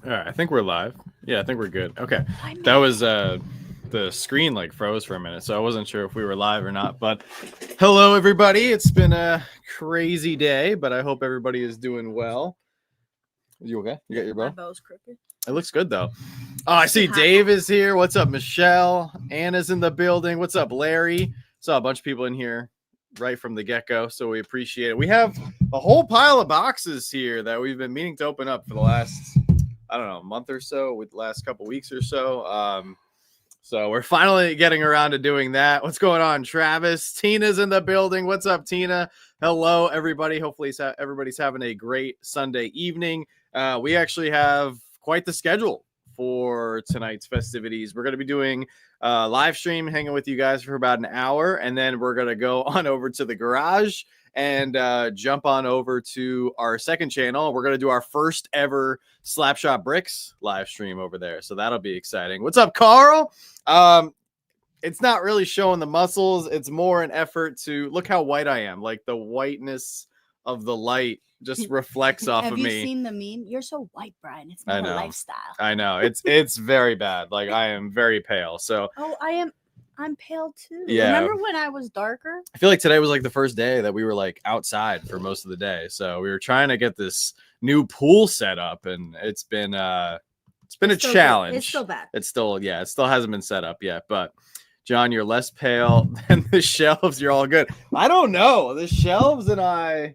All right, I think we're live. Yeah, I think we're good. Okay. That was the screen like froze for a minute, so I wasn't sure if we were live or not. But hello everybody. It's been a crazy day, but I hope everybody is doing well. You okay? You got your bow? My bow's crooked. It looks good though. Oh, I see Dave is here. What's up, Michelle? Anna's in the building. What's up, Larry? Saw a bunch of people in here right from the get-go, so we appreciate it. We have a whole pile of boxes here that we've been meaning to open up for the last, I don't know, month or so, with the last couple weeks or so. So we're finally getting around to doing that. What's going on, Travis? Tina's in the building. What's up, Tina? Hello, everybody. Hopefully everybody's having a great Sunday evening. We actually have quite the schedule for tonight's festivities. We're going to be doing a live stream, hanging with you guys for about an hour, and then we're going to go on over to the garage and jump on over to our second channel. We're going to do our first ever Slapshot Bricks live stream over there, so that'll be exciting. What's up, Carl? It's not really showing the muscles. It's more an effort to look how white I am. Like the whiteness of the light just reflects off of me. Have you seen the meme? You're so white, Brian. It's not a lifestyle. I know. It's very bad. Like I am very pale. So I'm pale too. Yeah. Remember when I was darker? I feel like today was like the first day that we were like outside for most of the day. So we were trying to get this new pool set up, and it's been a challenge. It's still bad. It still hasn't been set up yet. But John, you're less pale than the shelves. You're all good. I don't know. The shelves and I.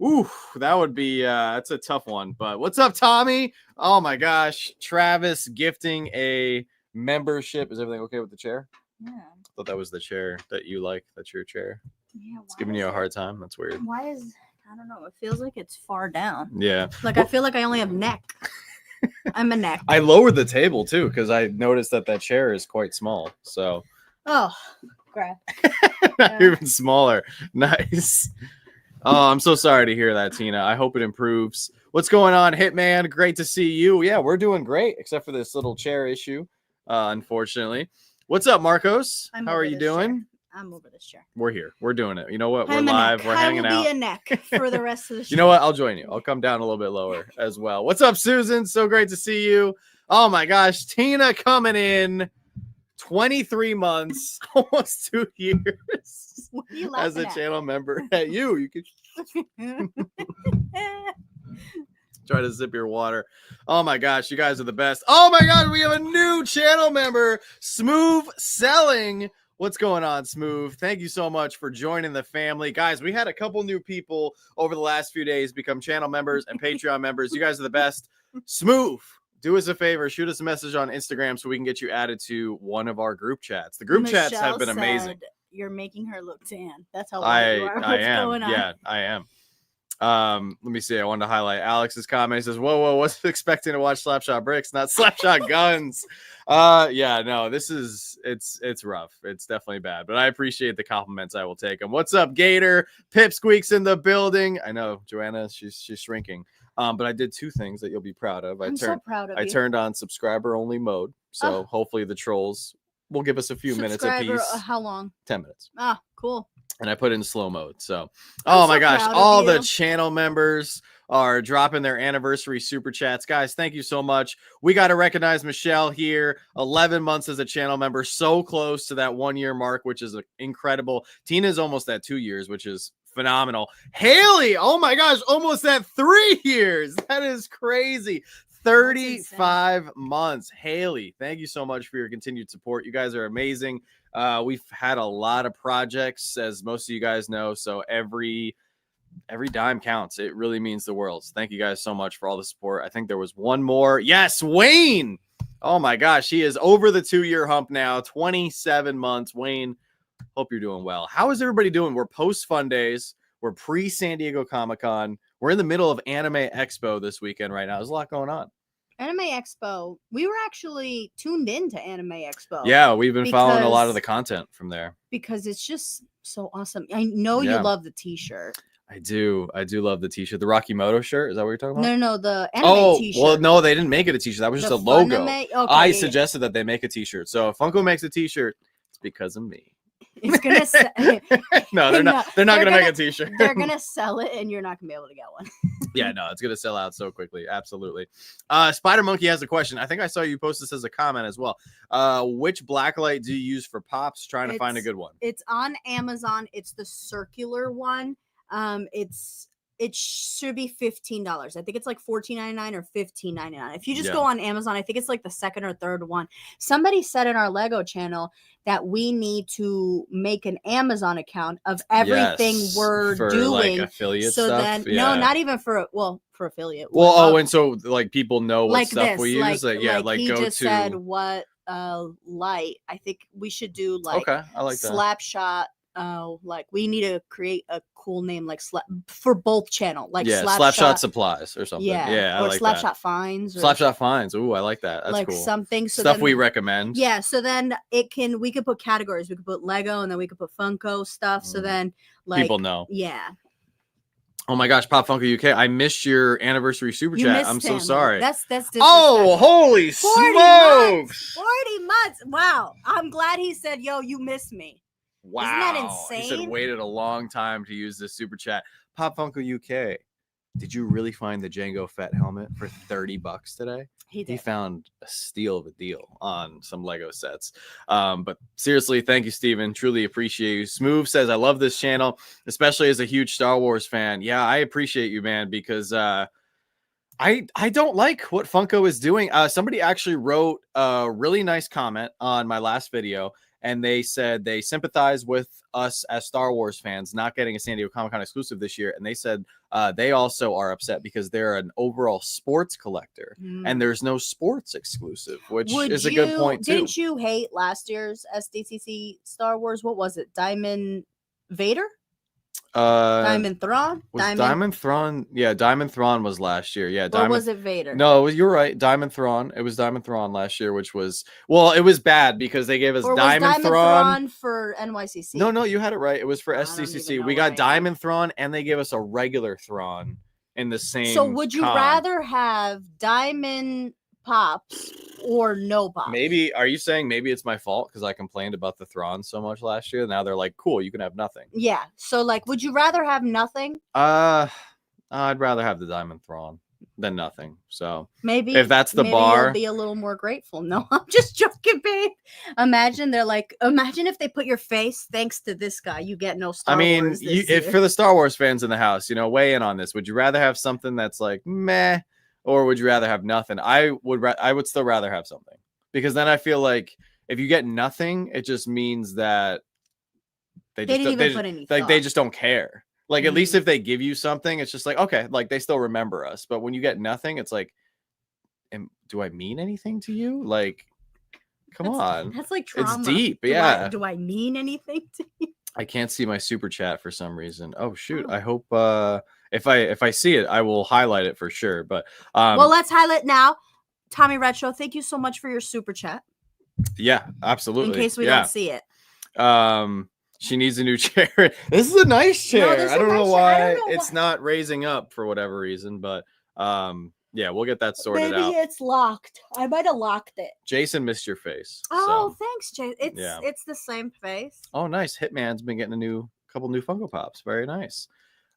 Ooh, that would be that's a tough one. But what's up, Tommy? Oh my gosh, Travis gifting a membership. Is everything okay with the chair? Yeah. I thought that was the chair that you like. That's your chair. Yeah. It's giving you a hard time. That's weird. Why is I don't know. It feels like it's far down. Yeah. Like I feel like I only have neck. I'm a neck. I lowered the table too because I noticed that chair is quite small. So. Oh, grab. Even smaller. Nice. Oh, I'm so sorry to hear that, Tina. I hope it improves. What's going on, Hitman? Great to see you. Yeah, we're doing great, except for this little chair issue, unfortunately. What's up, Marcos? How are you doing? Chair. I'm over this chair. We're here. We're doing it. You know what? We're live. We're hanging out. I will be a neck for the rest of the show. You know what? I'll join you. I'll come down a little bit lower as well. What's up, Susan? So great to see you. Oh, my gosh. Tina coming in 23 months, almost 2 years as a channel member. At you could try to sip your water. Oh my gosh, you guys are the best. Oh my god, we have a new channel member, Smooth Selling. What's going on, Smooth? Thank you so much for joining the family. Guys, we had a couple new people over the last few days become channel members and Patreon members. You guys are the best. Smooth, do us a favor, shoot us a message on Instagram so we can get you added to one of our group chats. The group chats have been amazing. You're making her look tan. That's how I you are. I am. Going on? Yeah, I am. Let me see. I wanted to highlight Alex's comment. He says, whoa, what's expecting to watch Slapshot Bricks, not Slapshot Guns? Yeah, no, it's rough. It's definitely bad, but I appreciate the compliments. I will take them. What's up, Gator? Pipsqueak's in the building. I know, Joanna, she's shrinking. But I did two things that you'll be proud of. I'm so proud of you. I turned on subscriber only mode. So hopefully the trolls will give us a few minutes a piece. How long? 10 minutes. Ah, cool. And I put it in slow mode. So, oh my gosh, all the channel members are dropping their anniversary super chats. Guys, thank you so much. We got to recognize Michelle here. 11 months as a channel member. So close to that 1 year mark, which is incredible. Tina's almost at 2 years, which is phenomenal. Haley, oh my gosh, almost at 3 years. That is crazy. 35 months. Haley, thank you so much for your continued support. You guys are amazing. We've had a lot of projects, as most of you guys know, so every dime counts. It really means the world. So thank you guys so much for all the support. I think there was one more. Yes, Wayne. Oh my gosh, he is over the 2 year hump now. 27 months. Wayne, hope you're doing well. How is everybody doing? We're post Fun Days. We're pre San Diego Comic-Con. We're in the middle of Anime Expo this weekend right now. There's a lot going on. Anime Expo. We were actually tuned into Anime Expo. Yeah, we've been following a lot of the content from there. Because it's just so awesome. I know you love the t-shirt. I do love the t-shirt. The Rocky Moto shirt. Is that what you're talking about? No, the anime t-shirt. Well, no, they didn't make it a t-shirt. That was just a logo. Okay, I suggested that they make a t-shirt. So if Funko makes a t-shirt, it's because of me. It's gonna No, they're not. They're not gonna make a t-shirt. They're gonna sell it, and you're not gonna be able to get one. Yeah, no, it's gonna sell out so quickly. Absolutely. Spider Monkey has a question. I think I saw you post this as a comment as well. Which blacklight do you use for pops? Trying to find a good one. It's on Amazon. It's the circular one. It should be $15. I think it's like $14.99 or $15.99. If you just go on Amazon, I think it's like the second or third one. Somebody said in our Lego channel that we need to make an Amazon account of everything we're doing. Like affiliate so stuff. Then no, not even for affiliate. Well, and so like people know what like stuff this, we use. Like he go just to. said what light. I think we should do like okay, I like that. Slapshot. Like we need to create a cool name like for both channel, like Slapshot supplies or something. Yeah, or I like Slapshot that. Finds. Or Slapshot Finds. Ooh, I like that. That's like cool. Something so stuff then, we recommend. Yeah, so then we could put categories. We could put Lego, and then we could put Funko stuff. So then like people know. Yeah. Oh my gosh, Pop Funko UK! I missed your anniversary super chat. I'm so sorry. That's oh, holy 40 smokes! 40 months. Wow. I'm glad he said, "Yo, you missed me." Wow. Isn't that insane? He said waited a long time to use this super chat. Pop Funko UK. Did you really find the Django Fett helmet for $30 today? He found a steal of a deal on some Lego sets. But seriously, thank you, Steven. Truly appreciate you. Smooth says, I love this channel, especially as a huge Star Wars fan. Yeah, I appreciate you, man, because I don't like what Funko is doing. Somebody actually wrote a really nice comment on my last video, and they said they sympathize with us as Star Wars fans not getting a San Diego Comic-Con exclusive this year. And they said they also are upset because they're an overall sports collector and there's no sports exclusive, which is a good point too. Didn't you hate last year's SDCC Star Wars? What was it? Diamond Vader? Diamond Thrawn? Diamond Thrawn. Yeah, Diamond Thrawn was last year. Yeah, Or was it Vader? No, you're right. Diamond Thrawn. It was Diamond Thrawn last year, which was it was bad because they gave us Diamond Thrawn for NYCC. No, you had it right. It was for SDCC. We got Diamond Thrawn, and they gave us a regular Thrawn in the same. So would you rather have Diamond Pops or no Pops? Maybe. Are you saying maybe it's my fault because I complained about the Thrawn so much last year? Now they're like, cool, you can have nothing. Yeah. So like, would you rather have nothing? I'd rather have the Diamond Thrawn than nothing. So maybe if that's the bar, you'll be a little more grateful. No, I'm just joking, babe. Imagine if they put your face thanks to this guy, you get no Star Wars. If for the Star Wars fans in the house, weigh in on this. Would you rather have something that's like meh? Or would you rather have nothing? I would still rather have something, because then I feel like if you get nothing, it just means that they just don't care. Like, at least if they give you something, it's just like, okay, like they still remember us. But when you get nothing, it's like, do I mean anything to you? Like, come on. That's like trauma. It's deep. Yeah. Do I mean anything to you? I can't see my super chat for some reason. Oh shoot. I hope if I see it, I will highlight it for sure. But well, let's highlight now. Tommy Retro, thank you so much for your super chat. Yeah, absolutely. In case we don't see it. She needs a new chair. This is a nice chair. No, I don't know why it's not raising up for whatever reason, but yeah, we'll get that sorted out. Maybe it's locked. I might have locked it. Jason missed your face. Oh, thanks, Jason. It's the same face. Oh, nice. Hitman's been getting a couple new Funko Pops. Very nice.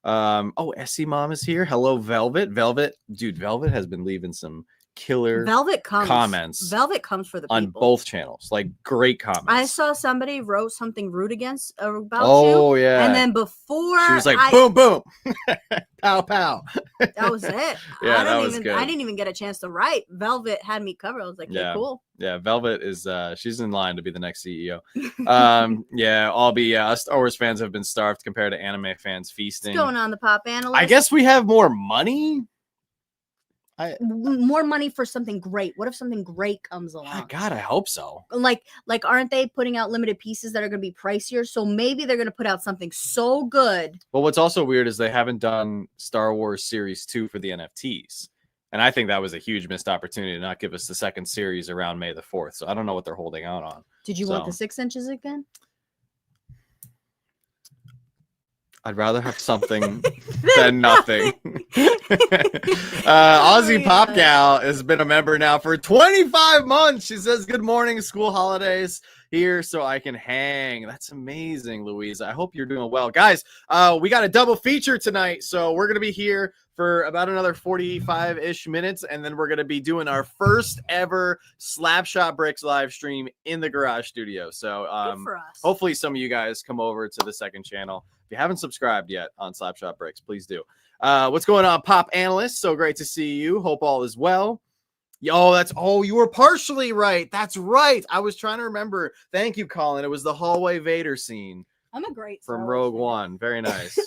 SC Mom is here. Hello, Velvet. Velvet has been leaving some killer comments. Velvet comes for the people on both channels. Like, great comments. I saw somebody wrote something rude about you. Oh yeah. And then before she was like, boom, boom, pow, pow. That was it. Yeah, that was good. I didn't even get a chance to write. Velvet had me covered. I was like, yeah, cool. Yeah, Velvet is she's in line to be the next CEO. Yeah, us Star Wars fans have been starved compared to anime fans feasting. What's going on, the Pop Analyst? I guess we have more money. More money for something great. What if something great comes along? God, I hope so. Like aren't they putting out limited pieces that are going to be pricier? So maybe they're going to put out something so good. Well, what's also weird is they haven't done Star Wars Series 2 for the NFTs. And I think that was a huge missed opportunity to not give us the second series around May the 4th. So I don't know what they're holding out on. Did you want the 6 inches again? I'd rather have something than nothing. Aussie Pop Gal has been a member now for 25 months. She says, good morning, school holidays here so I can hang. That's amazing, Louisa. I hope you're doing well. Guys, we got a double feature tonight. So we're going to be here for about another 45-ish minutes. And then we're going to be doing our first ever Slapshot Bricks live stream in the garage studio. So hopefully some of you guys come over to the second channel. If you haven't subscribed yet on Slapshot Bricks, please do. What's going on, Pop Analyst? So great to see you. Hope all is well. You were partially right. That's right. I was trying to remember. Thank you, Colin. It was the hallway Vader scene. I'm a great from Rogue One. Very nice.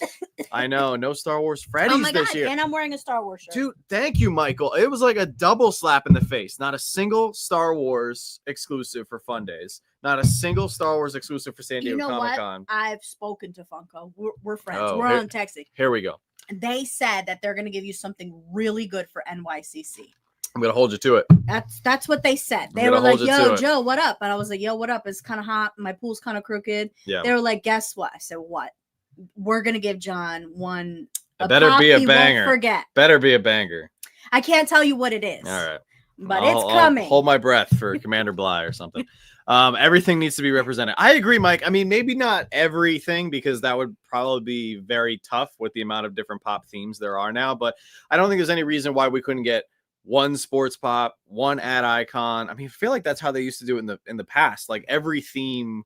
I know. No Star Wars Freddy's this year. And I'm wearing a Star Wars shirt. Dude, thank you, Michael. It was like a double slap in the face. Not a single Star Wars exclusive for Fun Days. Not a single Star Wars exclusive for San Diego Comic-Con. I've spoken to Funko. We're friends. Oh, we're on texting. Here we go. They said that they're going to give you something really good for NYCC. I'm going to hold you to it. That's what they said. They were like, yo, Joe, what up? And I was like, yo, what up? It's kind of hot. My pool's kind of crooked. Yeah. They were like, guess what? I said, what? We're going to give John one. It better be a banger. Won't forget. Better be a banger. I can't tell you what it is. All right. But it's coming. I'll hold my breath for Commander Bly or something. Everything needs to be represented. I agree, Mike. I mean, maybe not everything, because that would probably be very tough with the amount of different pop themes there are now. But I don't think there's any reason why we couldn't get one sports pop, one ad icon. I mean, I feel like that's how they used to do it in the past. Like every theme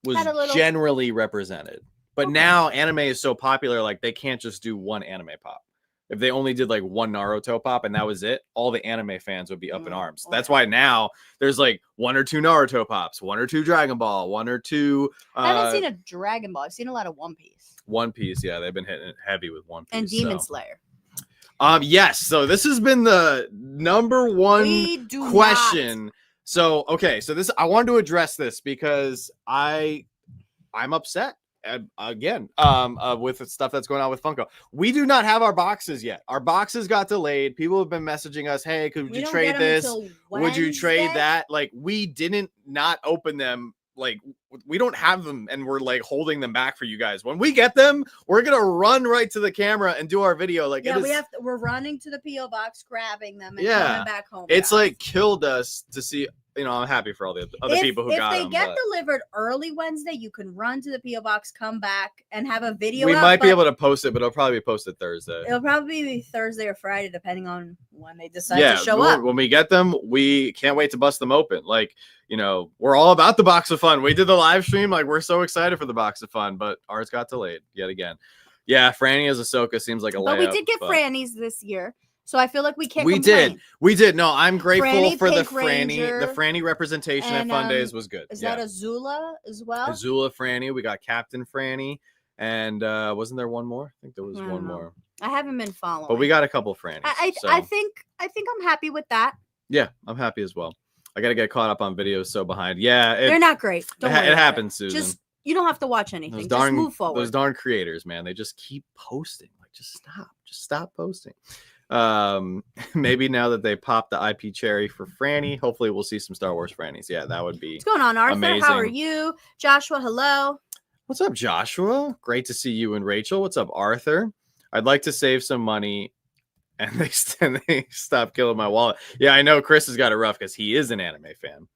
was generally represented. But now anime is so popular, like they can't just do one anime pop. If they only did like one Naruto pop and that was it, all the anime fans would be up in arms. That's why now there's like one or two Naruto pops, one or two Dragon Ball, one or two. I haven't seen a Dragon Ball. I've seen a lot of One Piece. One Piece, yeah, they've been hitting it heavy with One Piece and Demon Slayer. Yes. So this has been the number one question. So this I wanted to address this because I'm upset. Again, with the stuff that's going on with Funko. We do not have our boxes yet. Our boxes got delayed. People have been messaging us, hey, could you trade this? Would you trade that? Like, we didn't not open them. Like, we don't have them, and we're like holding them back for you guys. When we get them, we're gonna run right to the camera and do our video. Like, we're running to the PO box, grabbing them, and coming back home. It's like killed us to see. You know, I'm happy for all the other people who got them. If they get delivered early Wednesday, you can run to the PO box, come back, and have a video. We might be able to post it, but it'll probably be posted Thursday. It'll probably be Thursday or Friday, depending on when they decide to show up. When we get them, we can't wait to bust them open. Like, you know, we're all about the Box of Fun. We did the live stream. Like, we're so excited for the Box of Fun, but ours got delayed yet again. Yeah, Franny as Ahsoka seems like a layup. But we did get Franny's this year. So I feel like we can't complain. We did. No, I'm grateful for the Ranger, the Franny representation at Fun Days was good. Is that Azula as well? Azula Franny. We got Captain Franny. And wasn't there one more? I think there was one more. I haven't been following. But we got a couple Frannies. I think I'm happy with that. Yeah, I'm happy as well. I got to get caught up on videos so behind. Yeah. They're not great. It happens, Susan. Just, you don't have to watch anything. Just move forward. Those darn creators, man. They just keep posting. Like, just stop. Just stop posting. Maybe now that they popped the IP cherry for Franny, hopefully we'll see some Star Wars Frannies. Yeah, that would be what's going on, Arthur? Amazing. How are you? Joshua, hello. What's up, Joshua? Great to see you and Rachel. What's up, Arthur? I'd like to save some money, and they stop killing my wallet. Yeah, I know Chris has got it rough because he is an anime fan.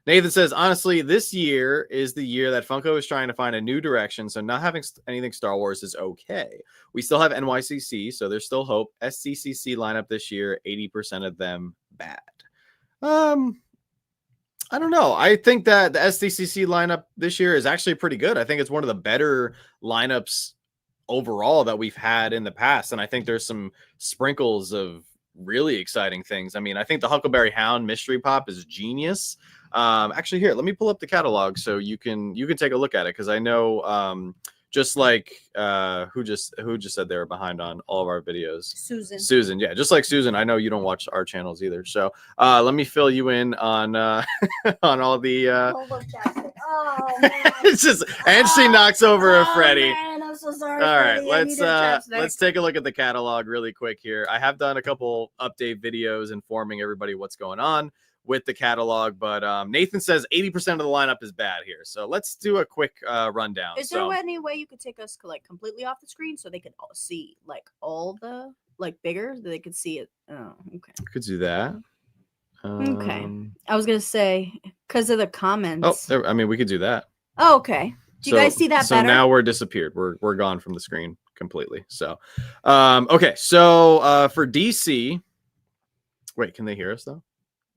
Nathan says, honestly, this year is the year that Funko is trying to find a new direction, so not having anything Star Wars is okay. We still have NYCC, so there's still hope. SDCC lineup this year, 80% of them bad. I don't know. I think that the SDCC lineup this year is actually pretty good. I think it's one of the better lineups overall that we've had in the past, and I think there's some sprinkles of really exciting things. I mean, I think the Huckleberry Hound mystery pop is genius. Actually, here, let me pull up the catalog so you can take a look at it, because I know just like who just said they were behind on all of our videos. Susan, yeah, just like Susan. I know you don't watch our channels either, so let me fill you in on on all the. Oh man! It's just and she knocks over a Freddy. Man, I'm so sorry. All right, let's take a look at the catalog really quick here. I have done a couple update videos informing everybody what's going on with the catalog. But Nathan says 80% of the lineup is bad here. So let's do a quick rundown. Is there any way you could take us like completely off the screen so they could see like all the like bigger? They could see it. Oh, okay. Could do that. Okay. I was gonna say because of the comments. Oh, I mean, we could do that. Oh, okay. Do you guys see that so better? So now we're disappeared. We're gone from the screen completely. So, okay. So for DC, wait, can they hear us though?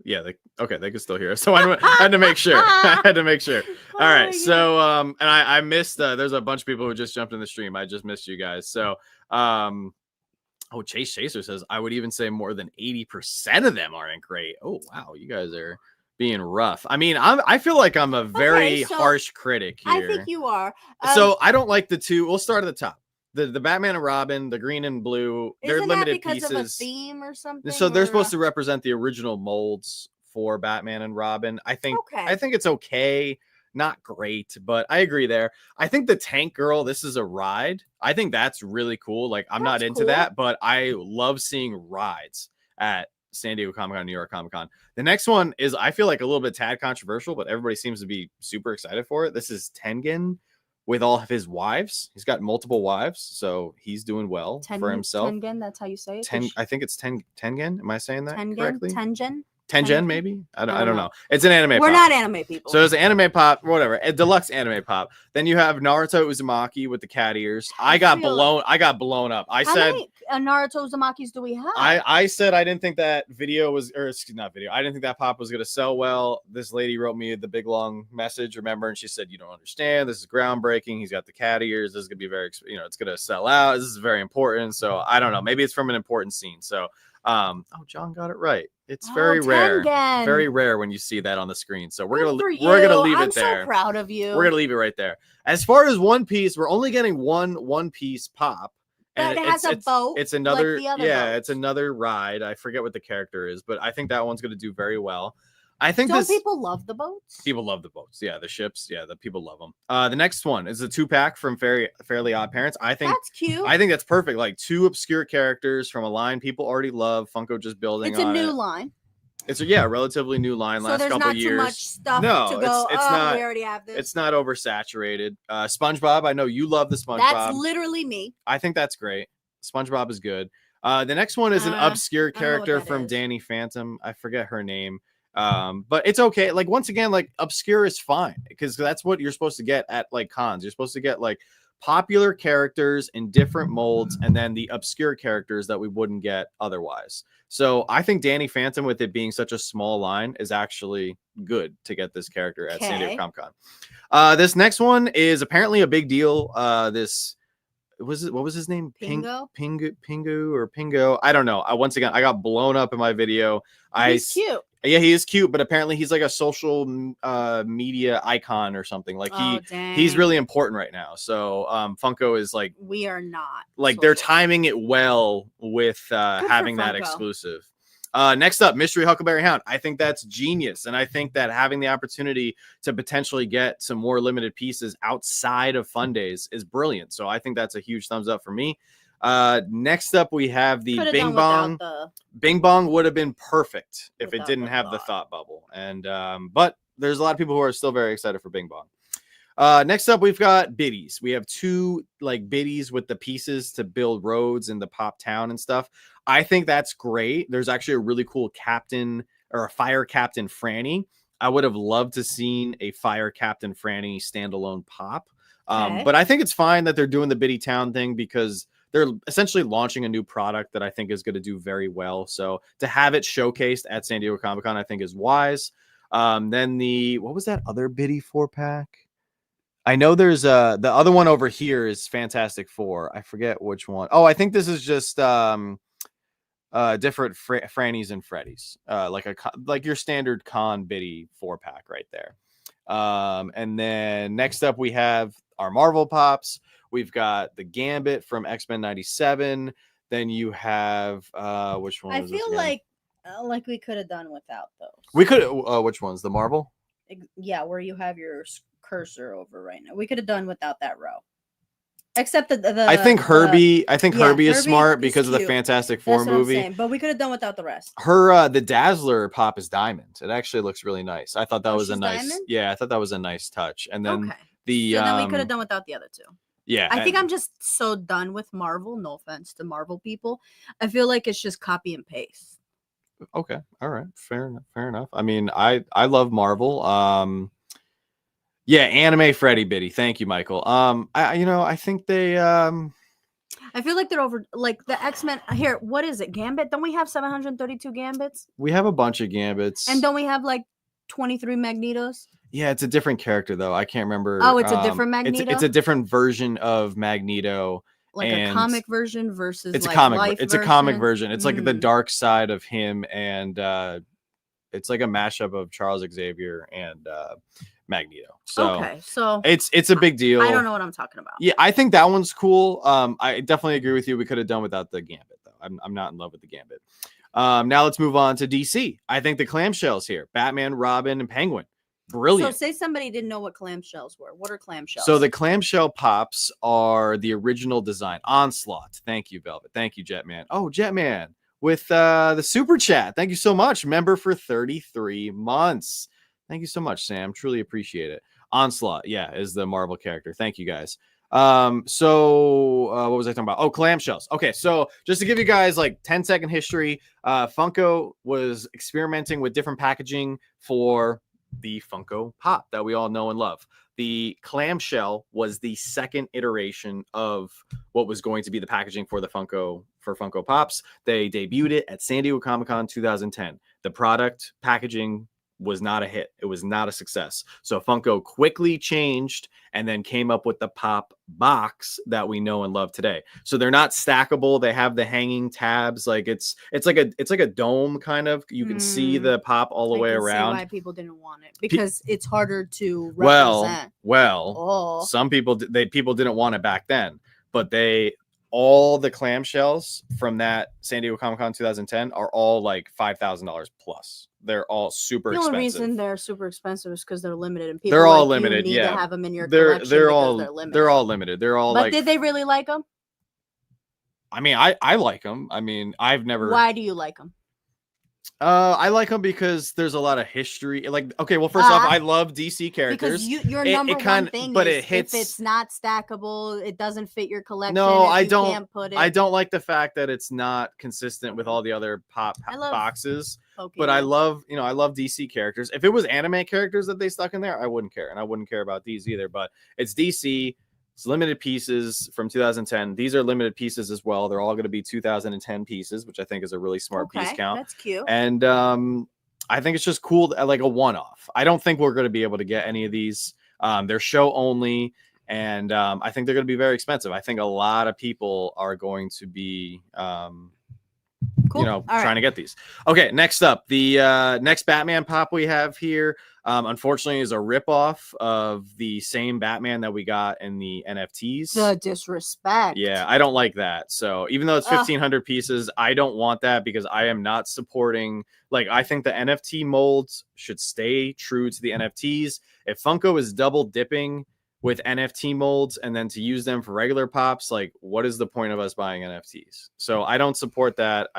Yeah. They can still hear us. So I had to make sure. I had to make sure. All right. So and I missed. There's a bunch of people who just jumped in the stream. I just missed you guys. So oh, Chase Chaser says I would even say more than 80% of them aren't great. Oh wow, you guys are being rough. I mean, I feel like I'm a very harsh critic here. I think you are. So I don't like the two. We'll start at the top. The Batman and Robin, the green and blue. They're limited because pieces. Of a theme or something. So they're supposed to represent the original molds for Batman and Robin. I think it's okay. Not great, but I agree there. I think the Tank Girl, this is a ride. I think that's really cool. Like I'm not into that, but I love seeing rides at San Diego Comic-Con, New York Comic-Con. The next one is, I feel like a little bit tad controversial, but everybody seems to be super excited for it. This is Tengen with all of his wives. He's got multiple wives, so he's doing well for himself. Tengen, that's how you say it? I think it's Tengen. Am I saying that correctly? Tengen, maybe? I don't know. It's an anime pop. We're not anime people. So it's an anime pop, whatever. A deluxe anime pop. Then you have Naruto Uzumaki with the cat ears. I got blown up. How many Naruto Uzumakis do we have? I said I didn't think that video was, or excuse not video. I didn't think that pop was going to sell well. This lady wrote me the big long message, remember? And she said, you don't understand. This is groundbreaking. He's got the cat ears. This is going to be very, it's going to sell out. This is very important. So I don't know. Maybe it's from an important scene. So, John got it right. It's very rare when you see that on the screen. So we're gonna leave it there. I'm so proud of you. We're gonna leave it right there. As far as One Piece, we're only getting one piece pop. But it has a boat. It's another boats. It's another ride. I forget what the character is, but I think that one's gonna do very well. I think people love the boats. People love the boats. Yeah, the ships. Yeah, the people love them. The next one is a 2-pack from Fairly Odd Parents. I think that's cute. I think that's perfect. Like 2 obscure characters from a line people already love. Funko just building. It's a new line. It's a relatively new line. Last couple years. So there's not too much stuff to go. It's not. We already have this. It's not oversaturated. SpongeBob. I know you love the SpongeBob. That's literally me. I think that's great. SpongeBob is good. The next one is an obscure character from Danny Phantom. I forget her name. But it's okay. Like once again, like obscure is fine because that's what you're supposed to get at like cons. You're supposed to get like popular characters in different molds and then the obscure characters that we wouldn't get otherwise. So I think Danny Phantom, with it being such a small line, is actually good to get this character at San Diego Comic-Con. This next one is apparently a big deal. What was his name? Pingu. I don't know. Once again, I got blown up in my video. He's cute. Yeah, he is cute, but apparently he's like a social media icon or something. Like he's really important right now. So Funko is like, we are not like social. They're timing it well with having that exclusive. Next up, Mystery Huckleberry Hound. I think that's genius. And I think that having the opportunity to potentially get some more limited pieces outside of Fun Days is brilliant. So I think that's a huge thumbs up for me. Next up, we have the Bing Bong. Bing Bong would have been perfect if it didn't have the thought bubble. And but there's a lot of people who are still very excited for Bing Bong. Next up, we've got biddies. We have 2 like biddies with the pieces to build roads in the pop town and stuff. I think that's great. There's actually a really cool captain or a fire captain Franny. I would have loved to seen a fire captain Franny standalone pop. But I think it's fine that they're doing the biddy town thing because they're essentially launching a new product that I think is going to do very well. So to have it showcased at San Diego Comic-Con, I think is wise. Then what was that other biddy 4-pack? I know there's the other one over here is Fantastic Four. I forget which one. Oh, I think this is just different Frannies and Freddies. Like your standard con biddy 4-pack right there. And then next up we have our Marvel Pops. We've got the Gambit from X-Men 97. Then you have which one? I feel like we could have done without those. We could. Which ones? The Marvel? Yeah, where you have your cursor over right now. We could have done without that row. Except I think Herbie Herbie is smart is because of the cute. Fantastic That's Four what I'm movie. saying, but we could have done without the rest. Her the Dazzler pop is diamond. It actually looks really nice. I thought that was a she's nice diamond? yeah, I thought that was a nice touch. And then Okay. the So then we could have done without the other two. yeah. I think I'm just so done with Marvel. No offense to Marvel people. I feel like it's just copy and paste. Okay. All right. Fair enough. I mean, I love Marvel. Yeah, anime Freddy Biddy. Thank you, Michael. I think they I feel like they're over like the X-Men here. What is it? Gambit? Don't we have 732 Gambits? we have a bunch of Gambits. And don't we have like 23 Magnetos? Yeah, it's a different character though. I can't remember. Oh, it's a different Magneto? It's a different version of Magneto. Like a comic version versus it's like a comic life it's version? a comic version. It's like the dark side of him, and it's like a mashup of Charles Xavier and Magneto. So okay, so it's a big deal. I don't know what I'm talking about. Yeah, I think that one's cool. I definitely agree with you. We could have done without the Gambit though. I'm not in love with the Gambit. Now let's move on to DC. I think the clamshells here: Batman, Robin, and Penguin. Brilliant. So say somebody didn't know what clamshells were. What are clamshells? So the clamshell pops are the original design. Onslaught. Thank you, Velvet. Thank you, Jetman. Oh, Jetman with the super chat. Thank you so much. Member for 33 months. Thank you so much, Sam. Truly appreciate it. Onslaught, yeah, is the Marvel character. Thank you, guys. What was I talking about? Oh, clamshells. Okay, so just to give you guys like 10-second history, Funko was experimenting with different packaging for the Funko Pop that we all know and love. The clamshell was the second iteration of what was going to be the packaging for Funko Pops. They debuted it at San Diego Comic-Con 2010. The product packaging was not a hit. It was not a success. So Funko quickly changed and then came up with the Pop box that we know and love today. So they're not stackable. They have the hanging tabs. Like it's like a dome kind of. You can see the Pop all the way around. See why people didn't want it, because it's harder to represent. Well, some people didn't want it back then, but all the clamshells from that San Diego Comic-Con 2010 are all like $5,000 plus. They're all super expensive. The only reason they're super expensive is because they're limited, and people they're all like limited. You need to have them in your collection. They're all limited. They're all limited. They're all. But did they really like them? I mean, I like them. I mean, I've never. Why do you like them? I like them because there's a lot of history. Like, okay, well, first off, I love DC characters. Because your number one thing is if it's not stackable, it doesn't fit your collection. No, I don't. Can't put it. I don't like the fact that it's not consistent with all the other Pop boxes. Pokemon. But I love DC characters. If it was anime characters that they stuck in there, I wouldn't care, and I wouldn't care about these either. But it's DC. It's limited pieces from 2010. These are limited pieces as well. They're all going to be 2010 pieces, which I think is a really smart piece count. That's cute. And I think it's just cool, like a one-off. I don't think we're going to be able to get any of these. They're show only, and I think they're going to be very expensive. I think a lot of people are going to be, trying to get these. Okay, next up, the next Batman pop we have here. Unfortunately, is a ripoff of the same Batman that we got in the NFTs. The disrespect. Yeah, I don't like that. So even though it's 1,500 pieces, I don't want that because I am not supporting. Like, I think the NFT molds should stay true to the NFTs. If Funko is double dipping with NFT molds and then to use them for regular pops, like, what is the point of us buying NFTs? So I don't support that.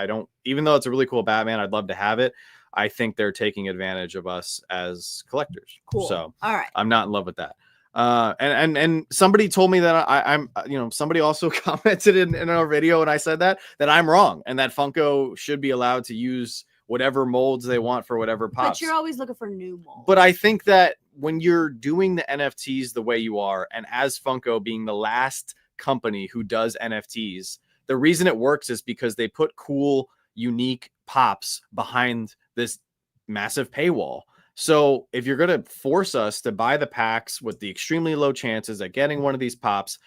Even though it's a really cool Batman, I'd love to have it. I think they're taking advantage of us as collectors. Cool. So all right, I'm not in love with that. And somebody told me that I'm somebody also commented in our video, and I said that I'm wrong, and that Funko should be allowed to use whatever molds they want for whatever pops. But you're always looking for new molds. But I think that when you're doing the NFTs the way you are, and as Funko being the last company who does NFTs, the reason it works is because they put cool, unique pops behind this massive paywall. So if you're going to force us to buy the packs with the extremely low chances at getting one of these pops,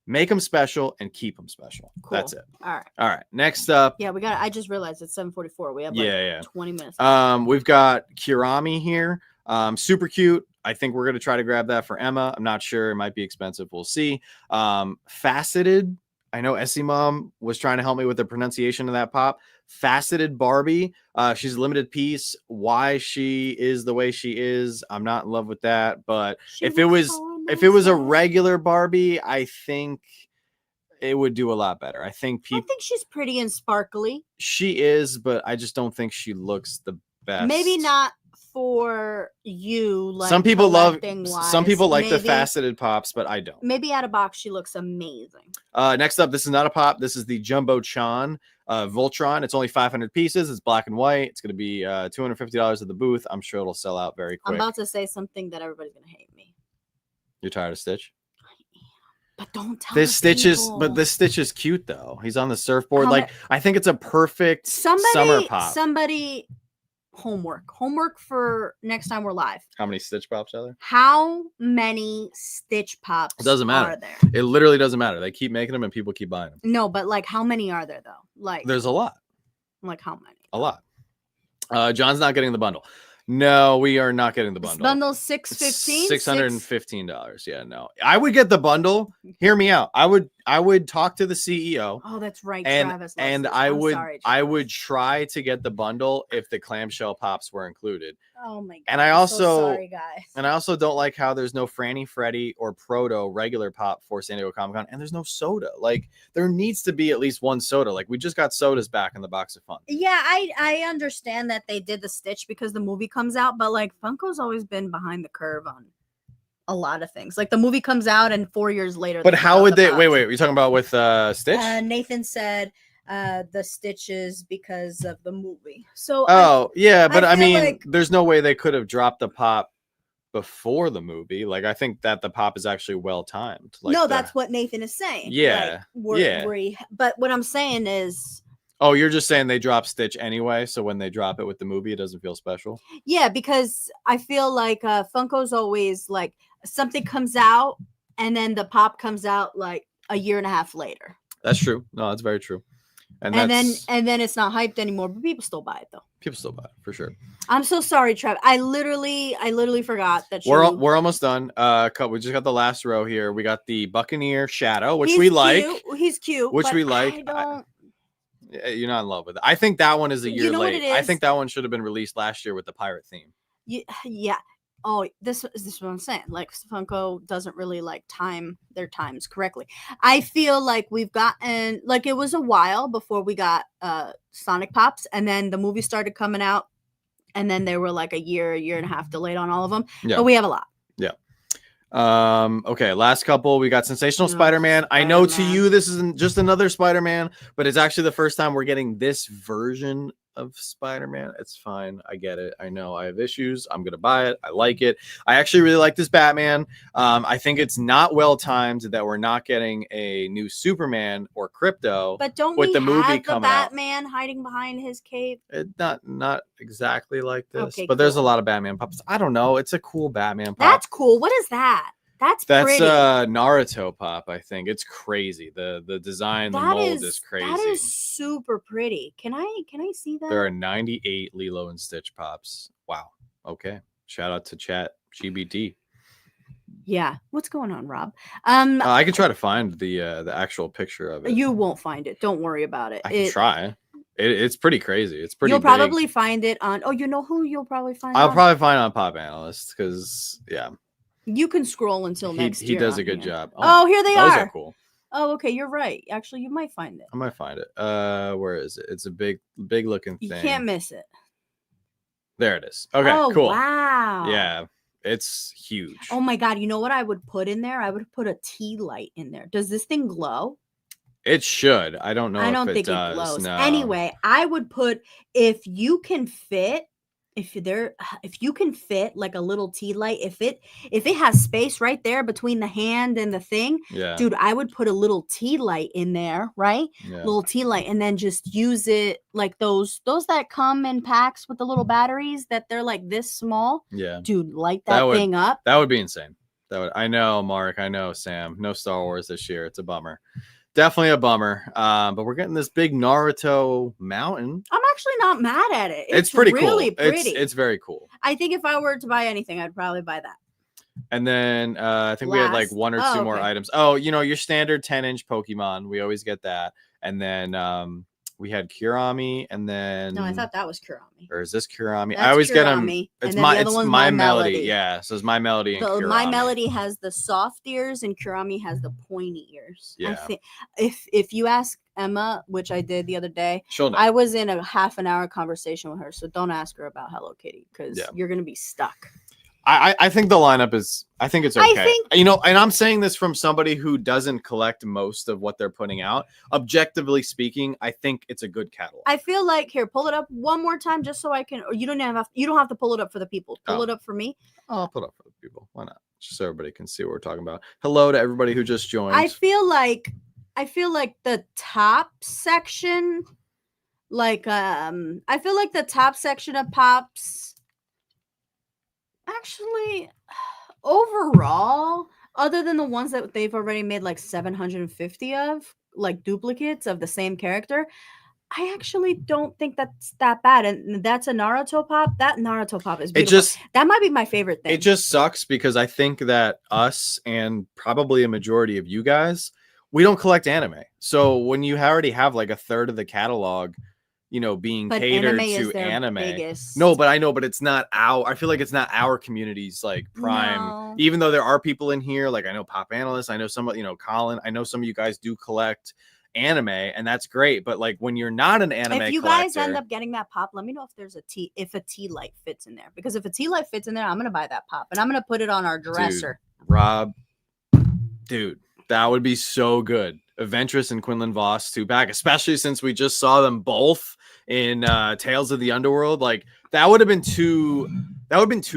make them special and keep them special. Cool. That's it. All right. Next up. Yeah, I just realized it's 7:44. We have 20 minutes. We've got Kurami here. Super cute. I think we're going to try to grab that for Emma. I'm not sure. It might be expensive. We'll see. Faceted. I know Essie Mom was trying to help me with the pronunciation of that pop. Faceted Barbie. She's a limited piece. Why she is the way she is, I'm not in love with that. But if it was a regular Barbie, I think it would do a lot better. I think I think she's pretty and sparkly. she is, but I just don't think she looks the best. Maybe not for you. Like some people like maybe, the faceted pops, but I don't. Maybe out of box she looks amazing. Next up, this is not a pop. This is the Jumbo Chan Voltron. It's only 500 pieces. It's black and white. It's going to be $250 at the booth. I'm sure it'll sell out very quick. I'm about to say something that everybody's going to hate me. You're tired of Stitch? But don't tell this Stitch is cute though. He's on the surfboard. I think it's a perfect summer pop. Somebody homework for next time we're live. How many Stitch pops are there? How many Stitch pops it doesn't matter. Are there? It literally doesn't matter. They keep making them and people keep buying them. No, but like how many are there though? Like there's a lot. Like how many? A lot. John's not getting the bundle. No, we are not getting the bundle. This bundle's $615. $615. Yeah, no. I would get the bundle. Hear me out. I would talk to the CEO. Oh, that's right. Travis I would try to get the bundle if the clamshell pops were included. Oh my god. And I also sorry, guys. And I also don't like how there's no Franny Freddy or Proto regular pop for San Diego Comic-Con, and there's no soda. Like there needs to be at least one soda. Like we just got sodas back in the Box of Fun. Yeah, I understand that they did the Stitch because the movie comes out, but like Funko's always been behind the curve on a lot of things. Like the movie comes out and 4 years later. But how would they wait, you're talking about with Stitch? Nathan said the Stitches because of the movie. So but I mean like, there's no way they could have dropped the pop before the movie. Like I think that the pop is actually well timed. Like no, that's what Nathan is saying. Yeah. But what I'm saying is you're just saying they drop Stitch anyway, so when they drop it with the movie, it doesn't feel special? Yeah, because I feel like Funko's always like something comes out and then the pop comes out like a year and a half later. That's true. No, that's very true. And then it's not hyped anymore, but people still buy it though. People still buy it for sure. I'm so sorry, Trev. I literally forgot that we're almost done. We just got the last row here. We got the Buccaneer Shadow, which He's cute. Which we like. You're not in love with it. I think that one is a year late. I think that one should have been released last year with the pirate theme. Yeah. Oh, this is what I'm saying. Like Funko doesn't really like time their times correctly. I feel like we've gotten like it was a while before we got Sonic Pops, and then the movie started coming out, and then they were like a year and a half delayed on all of them. Yeah. But we have a lot. Yeah. Okay, last couple. We got Sensational Spider-Man. I know to you this isn't just another Spider-Man, but it's actually the first time we're getting this version of Spider-Man. It's fine. I get it. I know I have issues. I'm gonna buy it. I like it. I actually really like this Batman. I think it's not well timed that we're not getting a new Superman or Crypto. But don't with the movie coming out. Batman hiding behind his cape. Not exactly like this, but there's a lot of Batman pops. I don't know. It's a cool Batman pop. That's cool. What is that? That's pretty. Naruto pop. I think it's crazy. The design, the mold is crazy. That is super pretty. Can I see that? There are 98 Lilo and Stitch pops. Wow. Okay. Shout out to Chat GBT. Yeah. What's going on, Rob? I can try to find the actual picture of it. You won't find it. Don't worry about it. I can try. It's pretty crazy. It's pretty. You'll probably find it on. Oh, you know who you'll probably find. I'll probably find it on Pop Analyst because You can scroll until next year. He does a good job. Oh, here they are. Those are cool. Oh, okay. You're right. Actually, you might find it. I might find it. Where is it? It's a big looking thing. You can't miss it. There it is. Okay, cool. Wow. Yeah, it's huge. Oh my god. You know what I would put in there? I would put a tea light in there. Does this thing glow? It should. I don't know. I don't think it glows. No. Anyway, I would put if you can fit like a little tea light, if it has space right there between the hand and the thing, dude, I would put a little tea light in there, right? Little tea light, and then just use it like those that come in packs with the little batteries that they're like this small. Yeah, dude, light that thing up. That would be insane. I know, Mark. I know, Sam. No Star Wars this year. It's a bummer. Definitely a bummer. But we're getting this big Naruto mountain. I'm actually not mad at it. It's pretty really cool. Pretty. It's very cool. I think if I were to buy anything, I'd probably buy that. And then I think we had like one or two more items. Oh, your standard 10-inch Pokemon. We always get that. And then we had Kurami, and then No, I thought that was Kurami. or is this Kurami? That's I always get them. Kurami, It's and then my the other it's one's my My melody. Melody. Yeah, so it's my melody and Kurami. My Melody has the soft ears, and Kurami has the pointy ears. I Yeah. think if you ask Emma, which I did the other day, She'll know. I was in a half an hour conversation with her, so don't ask her about Hello Kitty because Yeah. you're gonna be stuck. I think the lineup is. I think it's okay. I think- you know, and I'm saying this from somebody who doesn't collect most of what they're putting out. Objectively speaking, I think it's a good catalog. I feel like here, pull it up one more time just so I can. Or you don't have to pull it up for the people. Pull Oh. it up for me. I'll put up for the people. Why not? Just so everybody can see what we're talking about. Hello to everybody who just joined. I feel like the top section, I feel like the top section of Pops. Actually, overall, other than the ones that they've already made like 750 of, like duplicates of the same character, I actually don't think that's that bad. And that's a Naruto pop. That Naruto pop is beautiful. That might be my favorite thing. It just sucks because I think that us and probably a majority of you guys, we don't collect anime. So when you already have like a third of the catalog, you know, being catered to anime. Biggest. No, but I know, but it's not I feel like it's not our community's like prime. No. Even though there are people in here, like I know Pop Analyst, I know some, you know, Colin, I know some of you guys do collect anime, and that's great. But like when you're not an anime, if you collector, guys end up getting that pop, let me know if there's a tea light fits in there. Because if a tea light fits in there, I'm gonna buy that pop and I'm gonna put it on our dresser. Rob, dude, that would be so good. Eventress and Quinlan Voss 2-pack, especially since we just saw them both in Tales of the Underworld. Like that would have been too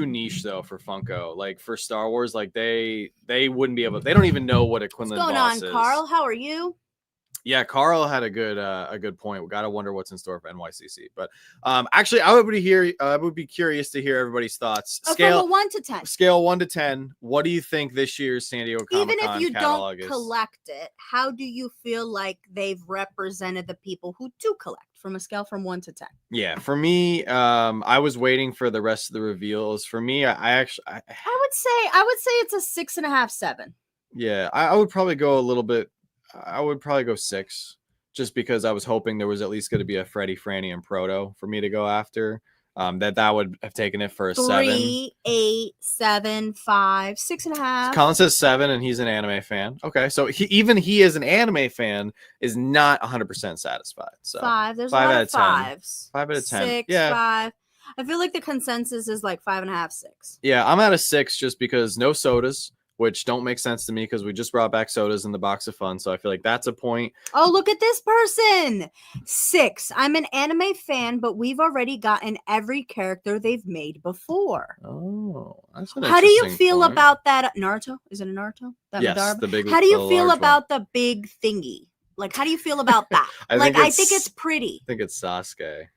niche though for Funko. Like for Star Wars, like they wouldn't be able. They don't even know what a Quinlan What's going Voss on, is. Carl? How are you? Yeah, Carl had a good point. We gotta wonder what's in store for NYCC. But actually, I would be curious to hear everybody's thoughts. From a 1 to 10. Scale 1 to 10. What do you think this year's San Diego Comic-Con Even if you catalog don't is? collect it, how do you feel like they've represented the people who do collect from a scale from 1 to 10? Yeah, for me, I was waiting for the rest of the reveals. For me, I would say it's a 6.5, 7. Yeah, I would probably go a little bit. I would probably go 6, just because I was hoping there was at least going to be a Freddy, Franny, and Proto for me to go after. That would have taken it for a 3, 8, 7, 5, 6.5. Colin says 7, and he's an anime fan. Okay, so he as an anime fan is not 100% satisfied. So 5. There's 5 a lot out of of 10. 5s. 5 out of 10. 6, Yeah. 5. I feel like the consensus is like 5.5, 6. Yeah, I'm at a 6 just because no sodas, which don't make sense to me because we just brought back sodas in the Box of Fun. So I feel like that's a point. Oh, look at this person. 6. I'm an anime fan, but we've already gotten every character they've made before. Oh, that's an How do you interesting feel point. about that? Naruto? Is it a Naruto? That Yes, Madara? the big. How do you the feel large about the big thingy? Like, how do you feel about that? I I think think it's pretty. I think it's Sasuke.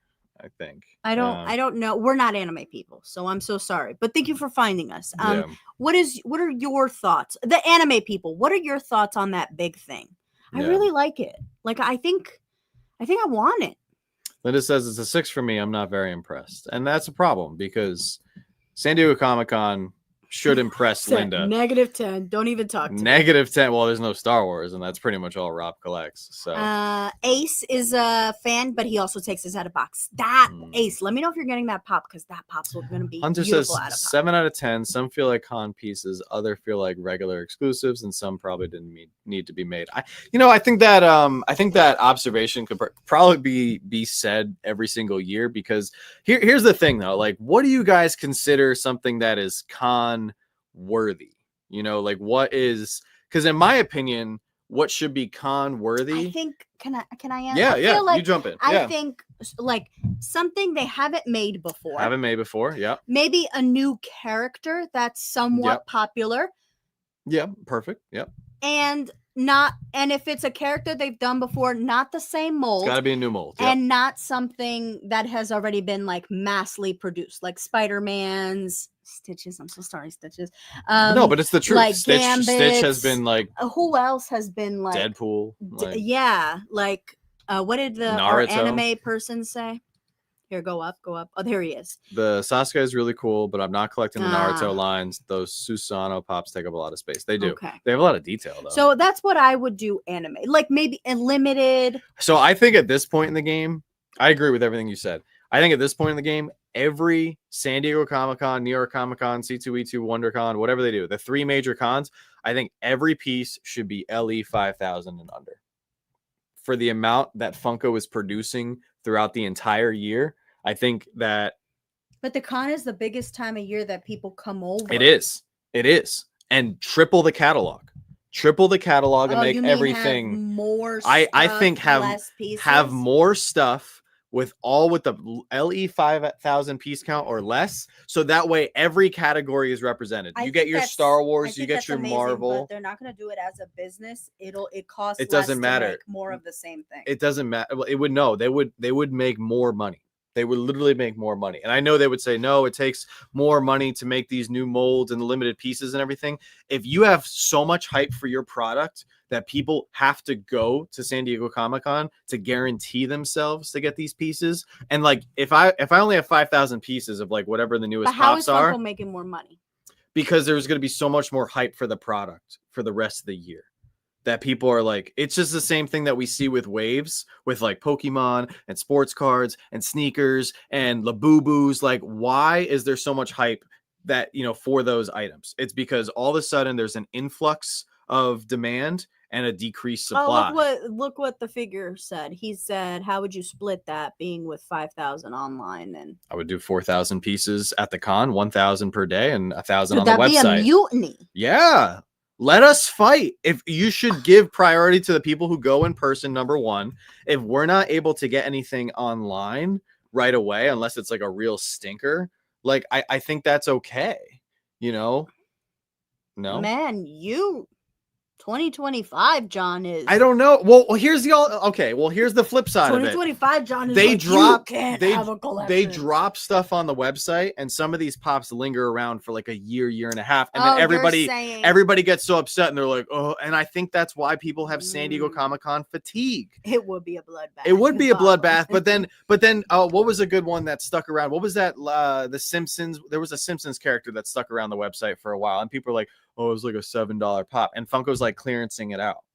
I think. I don't know. We're not anime people, so I'm so sorry. But thank you for finding us. Yeah. What are your thoughts? The anime people, what are your thoughts on that big thing? I Yeah. really like it. Like I think I want it. Linda says it's a 6 for me. I'm not very impressed, and that's a problem because San Diego Comic-Con should impress Linda. -10. Don't even talk to me. -10. Well, there's no Star Wars, and that's pretty much all Rob collects. So Ace is a fan, but he also takes his out of box. That Ace, let me know if you're getting that pop because that pop's going to be Hunter beautiful says out of pop. 7 out of 10. Some feel like con pieces, other feel like regular exclusives, and some probably didn't need to be made. I think that observation could probably be said every single year because here's the thing though. Like, what do you guys consider something that is con worthy? Like what is, because in my opinion, what should be con worthy? I think can I answer? Yeah, I feel like you jump in. I think like something they haven't made before. Yeah. Maybe a new character that's somewhat popular. Yeah, perfect. Yep. And if it's a character they've done before, not the same mold. It's got to be a new mold. And not something that has already been like massively produced, like Spider-Man's Stitches. I'm so sorry, Stitches. No, but it's the truth. Like Stitch has been like. Who else has been like Deadpool? What did our Naruto. anime person say? Here, go up, go up. Oh, there he is. The Sasuke is really cool, but I'm not collecting the Naruto Ah. lines. Those Susanoo pops take up a lot of space. They do. Okay. They have a lot of detail though. So that's what I would do anime. Like maybe a limited. So I think at this point in the game, I agree with everything you said. I think at this point in the game, every San Diego Comic-Con, New York Comic-Con, C2E2, WonderCon, whatever they do, the 3 major cons, I think every piece should be LE 5,000 and under. For the amount that Funko is producing throughout the entire year, I think that. But the con is the biggest time of year that people come over. It is. It is. And triple the catalog. Triple the catalog and make you mean everything. Have more stuff, I think less pieces? have more stuff with the LE 5,000 piece count or less. So that way every category is represented. You get your Star Wars, you get your amazing, Marvel. But they're not going to do it as a business. It costs it doesn't less matter. to make more of the same thing. It doesn't matter. Well, it would no, they would make more money. They would literally make more money. And I know they would say, no, it takes more money to make these new molds and limited pieces and everything. If you have so much hype for your product that people have to go to San Diego Comic-Con to guarantee themselves to get these pieces. And like, if I only have 5,000 pieces of like whatever the newest pops are. How is Funko making more money? Because there's going to be so much more hype for the product for the rest of the year. That people are like, it's just the same thing that we see with waves with like Pokemon and sports cards and sneakers and Labubus. Like, why is there so much hype that, for those items? It's because all of a sudden there's an influx of demand and a decreased supply. Oh, look what the figure said. He said, how would you split that being with 5,000 online? And I would do 4,000 pieces at the con, 1,000 per day and 1,000 on could the that be website. a mutiny? Yeah. Let us fight. If you should give priority to the people who go in person, number one. If we're not able to get anything online right away, unless it's like a real stinker, like I think that's okay. No? Man, 2025, John is. I don't know. Well, here's the flip side of it. 2025, John is. They you can't have a collection. They drop stuff on the website, and some of these pops linger around for like a year and a half, and then everybody gets so upset, and they're like, oh. And I think that's why people have San Diego Comic-Con fatigue. It would be a bloodbath. It would be a bloodbath, but then, what was a good one that stuck around? What was that? The Simpsons. There was a Simpsons character that stuck around the website for a while, and people were like, oh, it was like a $7 pop, and Funko's like clearancing it out.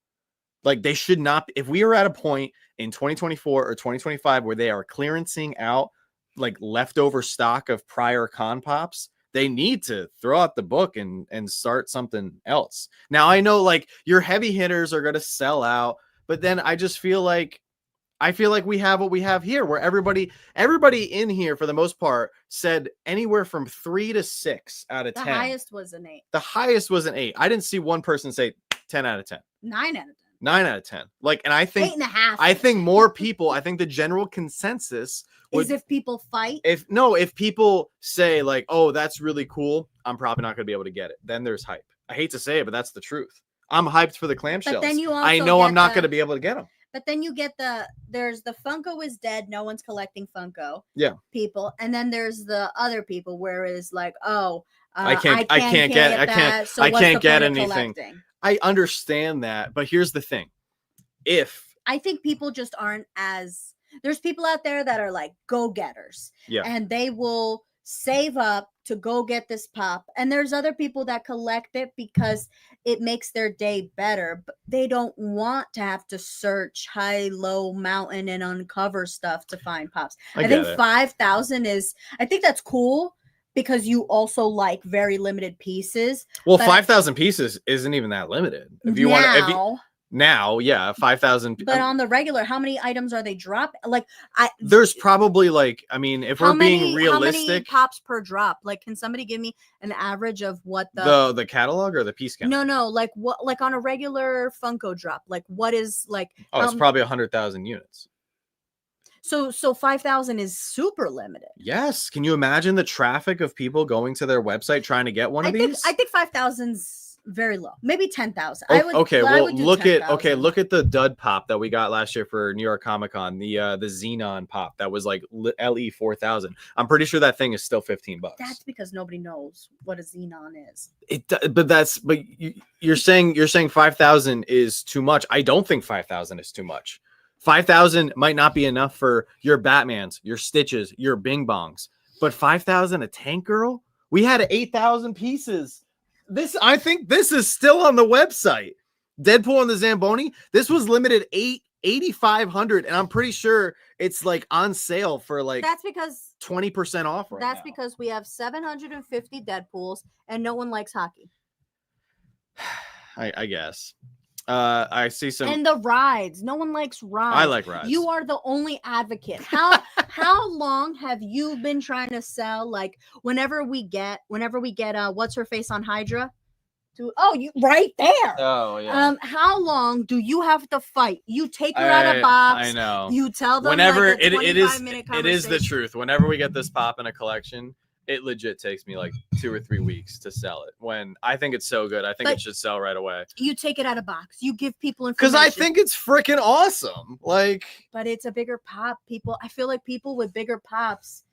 Like they should not. If we are at a point in 2024 or 2025 where they are clearancing out like leftover stock of prior con pops, they need to throw out the book and start something else. Now I know like your heavy hitters are going to sell out, but then I just feel like we have what we have here, where everybody in here for the most part said anywhere from 3 to 6 out of 10. The highest was an 8. The highest was an 8. I didn't see one person say 10 out of 10. 9 out of 10. 9 out of 10. Like, and I think 8.5. I think more people. I think the general consensus is if people fight. If people say like, oh, that's really cool, I'm probably not going to be able to get it. Then there's hype. I hate to say it, but that's the truth. I'm hyped for the clamshells. But then you also I know I'm not going to be able to get them. But then you get there's the Funko is dead. No one's collecting Funko. Yeah. People. And then there's the other people where it's like, oh, I can't get anything. Collecting? I understand that. But here's the thing. I think people just aren't there's people out there that are like go-getters. Yeah. And they will save up to go get this pop, and there's other people that collect it because it makes their day better, but they don't want to have to search high, low, mountain and uncover stuff to find pops. I think 5,000 I think that's cool because you also like very limited pieces. Well, 5,000 pieces isn't even that limited. If you want now, yeah, 5,000. But on the regular, how many items are they dropping? Like, there's probably like, I mean, if we're being realistic, how many pops per drop? Like, can somebody give me an average of what the catalog or the piece count? No, like what, like on a regular Funko drop, like what is like? Oh, it's probably 100,000 units. So 5,000 is super limited. Yes. Can you imagine the traffic of people going to their website trying to get one of these? I think 5,000's very low. Maybe 10,000. Look at the dud pop that we got last year for New York Comic-Con, the Xenon pop that was like LE 4,000. I'm pretty sure that thing is still $15. That's because nobody knows what a Xenon is. You're saying 5,000 is too much. I don't think 5,000 is too much. 5,000 might not be enough for your Batmans, your Stitches, your Bing Bongs, but 5,000 a Tank Girl. We had 8,000 pieces. I think this is still on the website. Deadpool and the Zamboni. This was limited 8,500, and I'm pretty sure it's like on sale for like that's because 20% off right that's now. because we have 750 Deadpools and no one likes hockey. I guess. I see some. And the rides. No one likes rides. I like rides. You are the only advocate. How long have you been trying to sell? Like whenever we get what's her face on Hydra? You right there. Oh yeah. How long do you have to fight? You take her out of box. I know. You tell them whenever like it is the truth. Whenever we get this pop in a collection, it legit takes me like 2 or 3 weeks to sell it. When I think it's so good, I think it should sell right away. You take it out of box. You give people information. Because I think it's freaking awesome. Like, but it's a bigger pop. I feel like people with bigger pops,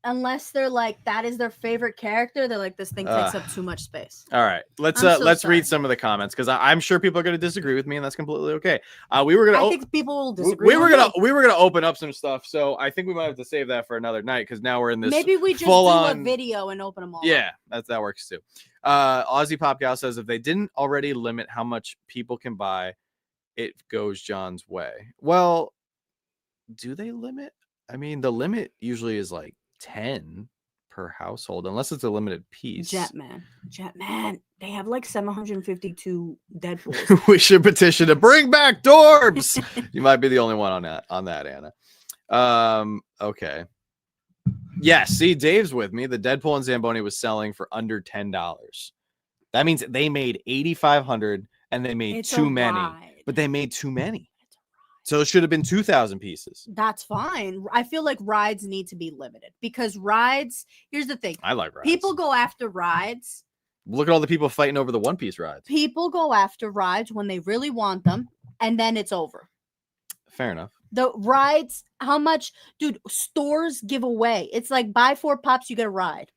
unless they're like that is their favorite character, they're like this thing takes up too much space. All right, let's read some of the comments because I'm sure people are going to disagree with me, and that's completely okay. I think people will disagree. We were gonna open up some stuff, so I think we might have to save that for another night because now we're in this. Maybe we just do a video and open them all. Yeah, that works too. Aussie Pop Gal says if they didn't already limit how much people can buy, it goes John's way. Well, do they limit? I mean, the limit usually is like 10 per household, unless it's a limited piece. Jetman, they have like 752 Deadpools. We should petition to bring back Dorbs. You might be the only one on that, Anna. Okay. Yeah, see, Dave's with me. The Deadpool and Zamboni was selling for under $10. That means they made 8,500 and they made too many. But they made too many. So it should have been 2,000 pieces. That's fine. I feel like rides need to be limited because rides, here's the thing. I like rides. People go after rides. Look at all the people fighting over the One Piece rides. People go after rides when they really want them, and then it's over. Fair enough. The rides, how much, dude, stores give away. It's like buy 4 pops, you get a ride.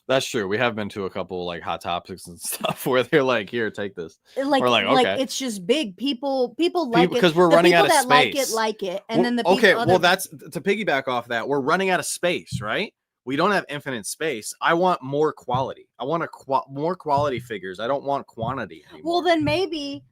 That's true. We have been to a couple like Hot Topics and stuff where they're like, "Here, take this." Like, we're like, okay. It's just big. People like it because we're running out of space. Like it, and then the people. Okay, well, that's to piggyback off that. We're running out of space, right? We don't have infinite space. I want more quality. I want more quality figures. I don't want quantity anymore. Well, then maybe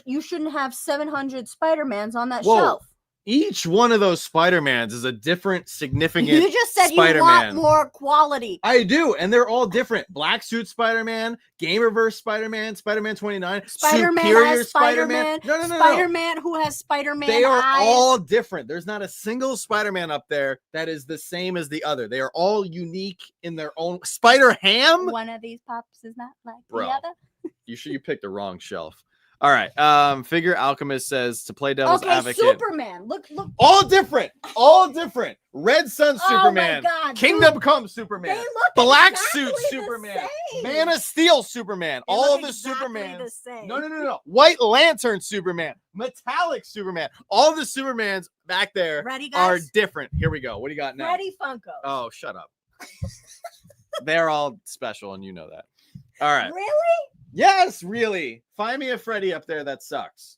you shouldn't have 700 Spider-Mans on that shelf. Each one of those Spider-Mans is a different significant You just said Spider-Man. You want more quality. I do, and they're all different. Black Suit Spider-Man, Gamerverse Spider-Man, Spider-Man 29, Spider-Man Superior has Spider-Man. No. Spider-Man who has Spider-Man They are all different. There's not a single Spider-Man up there that is the same as the other. They are all unique in their own. Spider-Ham? One of these pops is not like the other. You picked the wrong shelf. All right. Figure Alchemist says to play devil's advocate. Superman. Look. All different. Red Sun Superman. God, Kingdom Come Superman. Black Suit Superman. Man of Steel Superman. All the Supermans. No. White Lantern Superman. Metallic Superman. All the Supermans back there are different. Here we go. What do you got now? Freddy Funko. Oh, shut up. They're all special, and you know that. All right. Really? Yes, really. Find me a Freddy up there that sucks.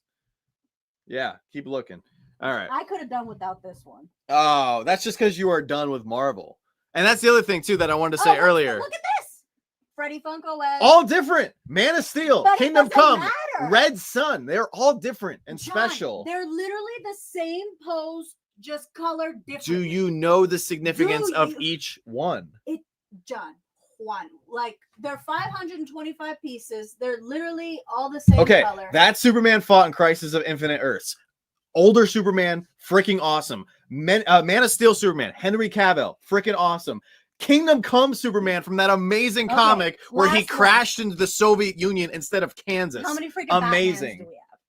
Yeah, keep looking. All right. I could have done without this one. Oh, that's just because you are done with Marvel. And that's the other thing, too, that I wanted to say earlier. Look at this. Freddy Funko. All different. Man of Steel. Kingdom Come. Red Sun. They're all different and special. They're literally the same pose, just colored differently. Do you know the significance of each one? John. One, like they're 525 pieces. They're literally all the same color. That Superman fought in Crisis of Infinite Earths. Older Superman, freaking awesome. Man of Steel Superman, Henry Cavill, freaking awesome. Kingdom Come Superman from that amazing comic where he crashed into the Soviet Union instead of Kansas. How many freaking amazing? Batmans do we have?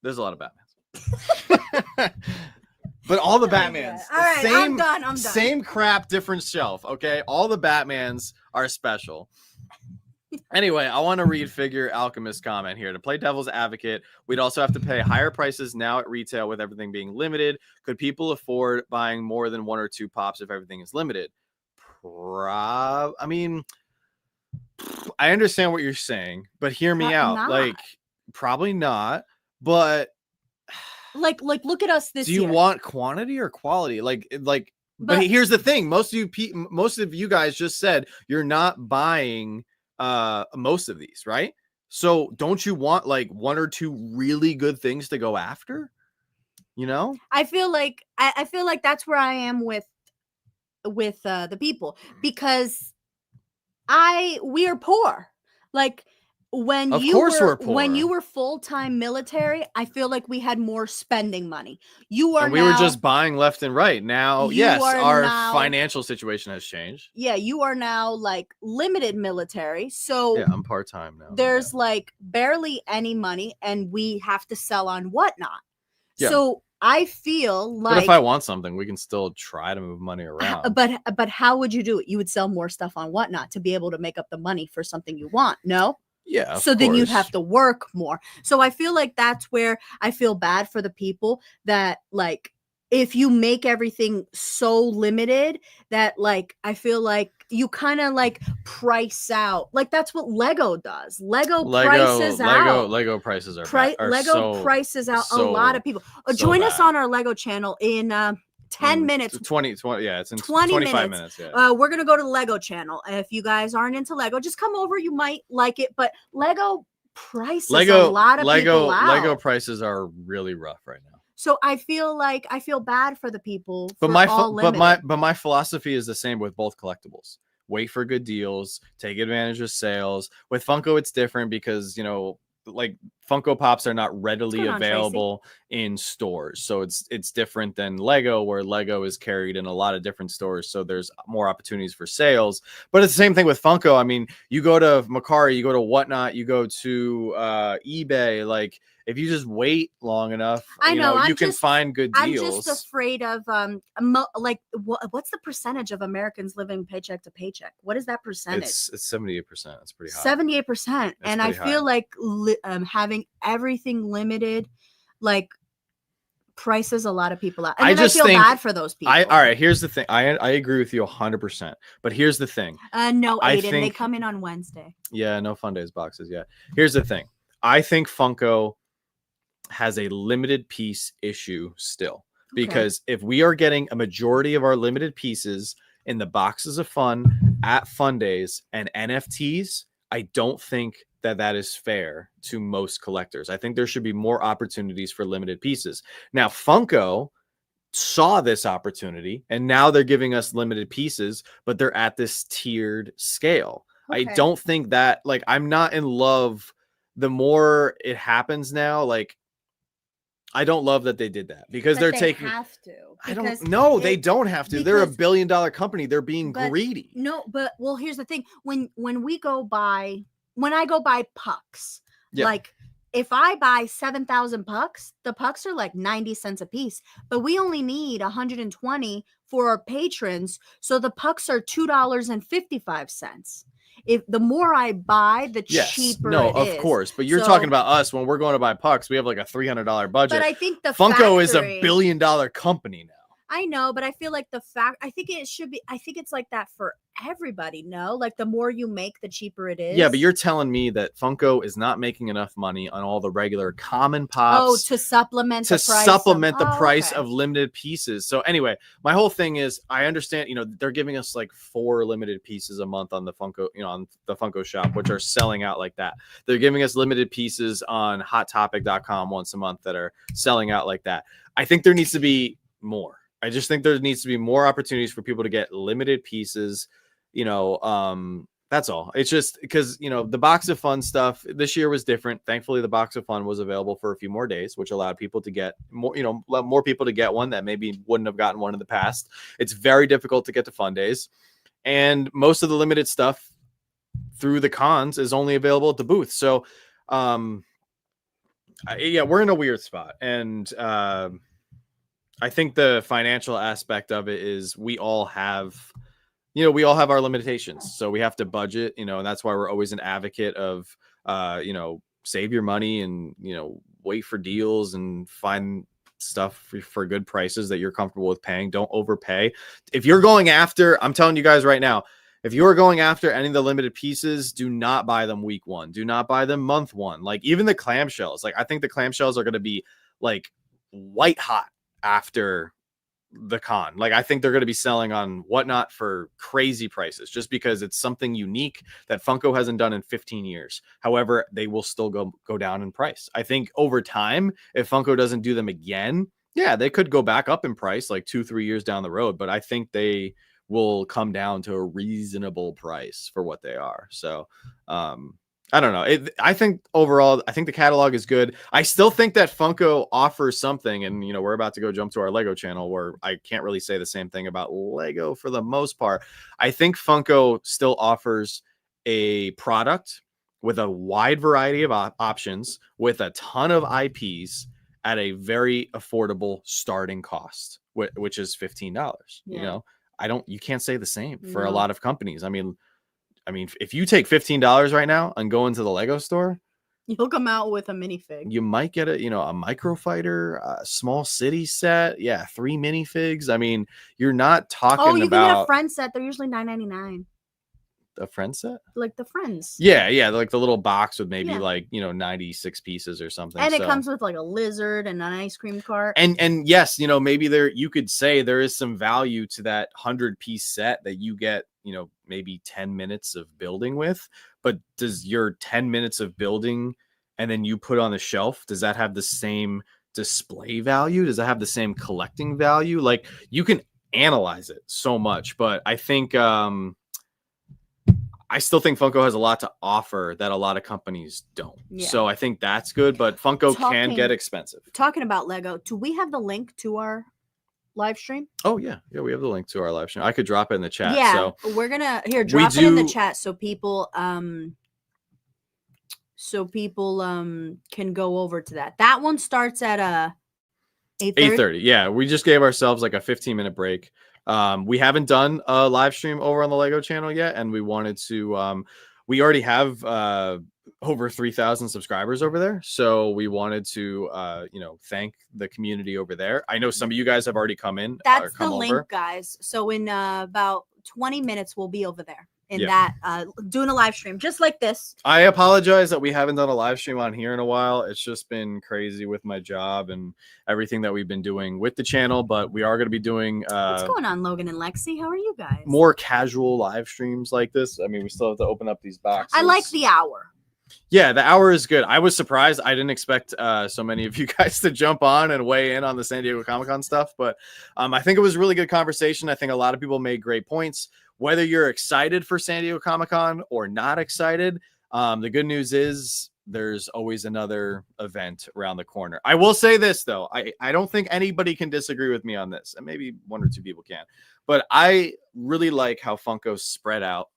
There's a lot of Batmans. But all the Batmans, all right, I'm done. Same crap, different shelf. Okay, all the Batmans are special. Anyway, I want to read Figure Alchemist comment here. To play devil's advocate, we'd also have to pay higher prices now at retail with everything being limited. Could people afford buying more than 1 or 2 pops if everything is limited? I mean, I understand what you're saying, but hear me out. Like, probably not, but like look at us this Do you year. want quantity or quality? But here's the thing: most of you guys just said you're not buying most of these, right? So don't you want like one or two really good things to go after? You know, I feel like I feel like that's where I am with the people, because we are poor. Like when of you course we're when you poor. were full-time military, I feel like we had more spending money. You are And we now were just buying left and right. Now, you yes, are our now financial situation has changed. yeah, you are now like limited military. So Yeah, I'm part-time now. there's like barely any money, and we have to sell on whatnot. Yeah. So I feel But if like I want something, we can still try to move money around. but how would you do it? You would sell more stuff on whatnot to be able to make up the money for something you want. No? Yeah, of So then you'd course. have to work more. So I feel like that's where I feel bad for the people that like, if you make everything so limited that like, I feel like you kind of like price out. Like that's what Lego does. Lego prices out. Lego prices are bad. Lego prices out a lot of people. Join us bad. on our Lego channel in 10 minutes. 20, yeah, it's in 20 25 minutes. Yeah. We're gonna go to the Lego channel. If you guys aren't into Lego, just come over. You might like it, but Lego prices a lot of people out. Lego prices are really rough right now. So I feel bad for the people. But my philosophy is the same with both collectibles. Wait for good deals, take advantage of sales. With Funko, it's different because, you know, like Funko Pops are not readily available in stores. So it's different than Lego, where Lego is carried in a lot of different stores. So there's more opportunities for sales. But it's the same thing with Funko. I mean, you go to Macari, you go to Whatnot, you go to eBay. Like if you just wait long enough, you can find good deals. I'm just afraid of what's the percentage of Americans living paycheck to paycheck? What is that percentage? It's 78%. It's pretty high. 78%. And I feel like having everything limited, like prices a lot of people out. And I feel bad for those people. All right, here's the thing. I agree with you 100%. But here's the thing. No, Aiden, they come in on Wednesday. Yeah, no Fun Days boxes yet. Here's the thing. I think Funko has a limited piece issue still, because if we are getting a majority of our limited pieces in the boxes of fun at Fun Days and NFTs, I don't think that is fair to most collectors. I think there should be more opportunities for limited pieces. Now, Funko saw this opportunity and now they're giving us limited pieces, but they're at this tiered scale. I don't think that, like, I'm not in love. The more it happens now, like, I don't love that they did that, because they have to. I don't know. They don't have to. They're $1 billion company. They're being greedy. No, but well, here's the thing. When I go buy pucks, like if I buy 7,000 pucks, the pucks are like 90 cents a piece, but we only need 120 for our patrons. So the pucks are $2.55. If the more I buy, the cheaper it is. Of course. But you're talking about us when we're going to buy pucks. We have like a $300 budget. But I think the Funko is $1 billion company now. I know, but I feel like I think it's like that for everybody. No, like the more you make, the cheaper it is. Yeah, but you're telling me that Funko is not making enough money on all the regular common pops to supplement the price of limited pieces. So anyway, my whole thing is, I understand, they're giving us like 4 limited pieces a month on the Funko, on the Funko shop, which are selling out like that. They're giving us limited pieces on hottopic.com once a month that are selling out like that. I think there needs to be more. I just think there needs to be more opportunities for people to get limited pieces. That's all. It's just because, the Box of Fun stuff this year was different. Thankfully, the Box of Fun was available for a few more days, which allowed people to get more people to get one that maybe wouldn't have gotten one in the past. It's very difficult to get to Fun Days. And most of the limited stuff through the cons is only available at the booth. So, we're in a weird spot. And, I think the financial aspect of it is we all have our limitations. So we have to budget, and that's why we're always an advocate of, save your money and, wait for deals and find stuff for good prices that you're comfortable with paying. Don't overpay. If you're going after, I'm telling you guys right now, if you're going after any of the limited pieces, do not buy them week 1. Do not buy them month 1. Like even the clamshells. Like I think the clamshells are going to be like white hot after the con. Like, I think they're going to be selling on Whatnot for crazy prices just because it's something unique that Funko hasn't done in 15 years. However, they will still go down in price. I think over time, if Funko doesn't do them again, yeah, they could go back up in price like 2-3 years down the road, but I think they will come down to a reasonable price for what they are. So, I don't know. I think overall, I think the catalog is good. I still think that Funko offers something, and you know, we're about to go jump to our Lego channel where I can't really say the same thing about Lego for the most part. I think Funko still offers a product with a wide variety of options with a ton of IPs at a very affordable starting cost, which is $15. You know, you can't say the same for a lot of companies. I mean, if you take $15 right now and go into the Lego store, you'll come out with a minifig. You might get a micro fighter, a small city set. 3 minifigs. I mean, you're not talking about. Oh, you can get a friend set. They're usually $9.99. A friend set? Like the friends. Yeah, like the little box with maybe 96 pieces or something. And it comes with like a lizard and an ice cream cart. And yes, maybe you could say there is some value to that 100-piece set that you get, maybe 10 minutes of building with. But does your 10 minutes of building and then you put on the shelf, does that have the same display value? Does that have the same collecting value? Like, you can analyze it so much, but I think I still think Funko has a lot to offer that a lot of companies don't. So I think that's good, but Funko can get expensive. Talking about Lego, do we have the link to our live stream? Oh, yeah, we have the link to our live stream. I could drop it in the chat. Yeah, so we're gonna drop it in the chat so people can go over to that. That one starts at 8:30. Yeah, we just gave ourselves like a 15-minute break. We haven't done a live stream over on the Lego channel yet, and we wanted to we already have over 3,000 subscribers over there, so we wanted to thank the community over there. I know some of you guys have already come in. That's the link, guys. So in about 20 minutes we'll be over there in that doing a live stream just like this. I apologize that we haven't done a live stream on here in a while. It's just been crazy with my job and everything that we've been doing with the channel, but we are going to be doing what's going on, Logan and Lexi? How are you guys? More casual live streams like this. I mean, we still have to open up these boxes. I like the hour. Yeah, the hour is good. I was surprised. I didn't expect so many of you guys to jump on and weigh in on the San Diego Comic-Con stuff, but I think it was a really good conversation. I think a lot of people made great points. Whether you're excited for San Diego Comic-Con or not excited, the good news is there's always another event around the corner. I will say this, though. I don't think anybody can disagree with me on this, and maybe 1 or 2 people can. But I really like how Funko spread out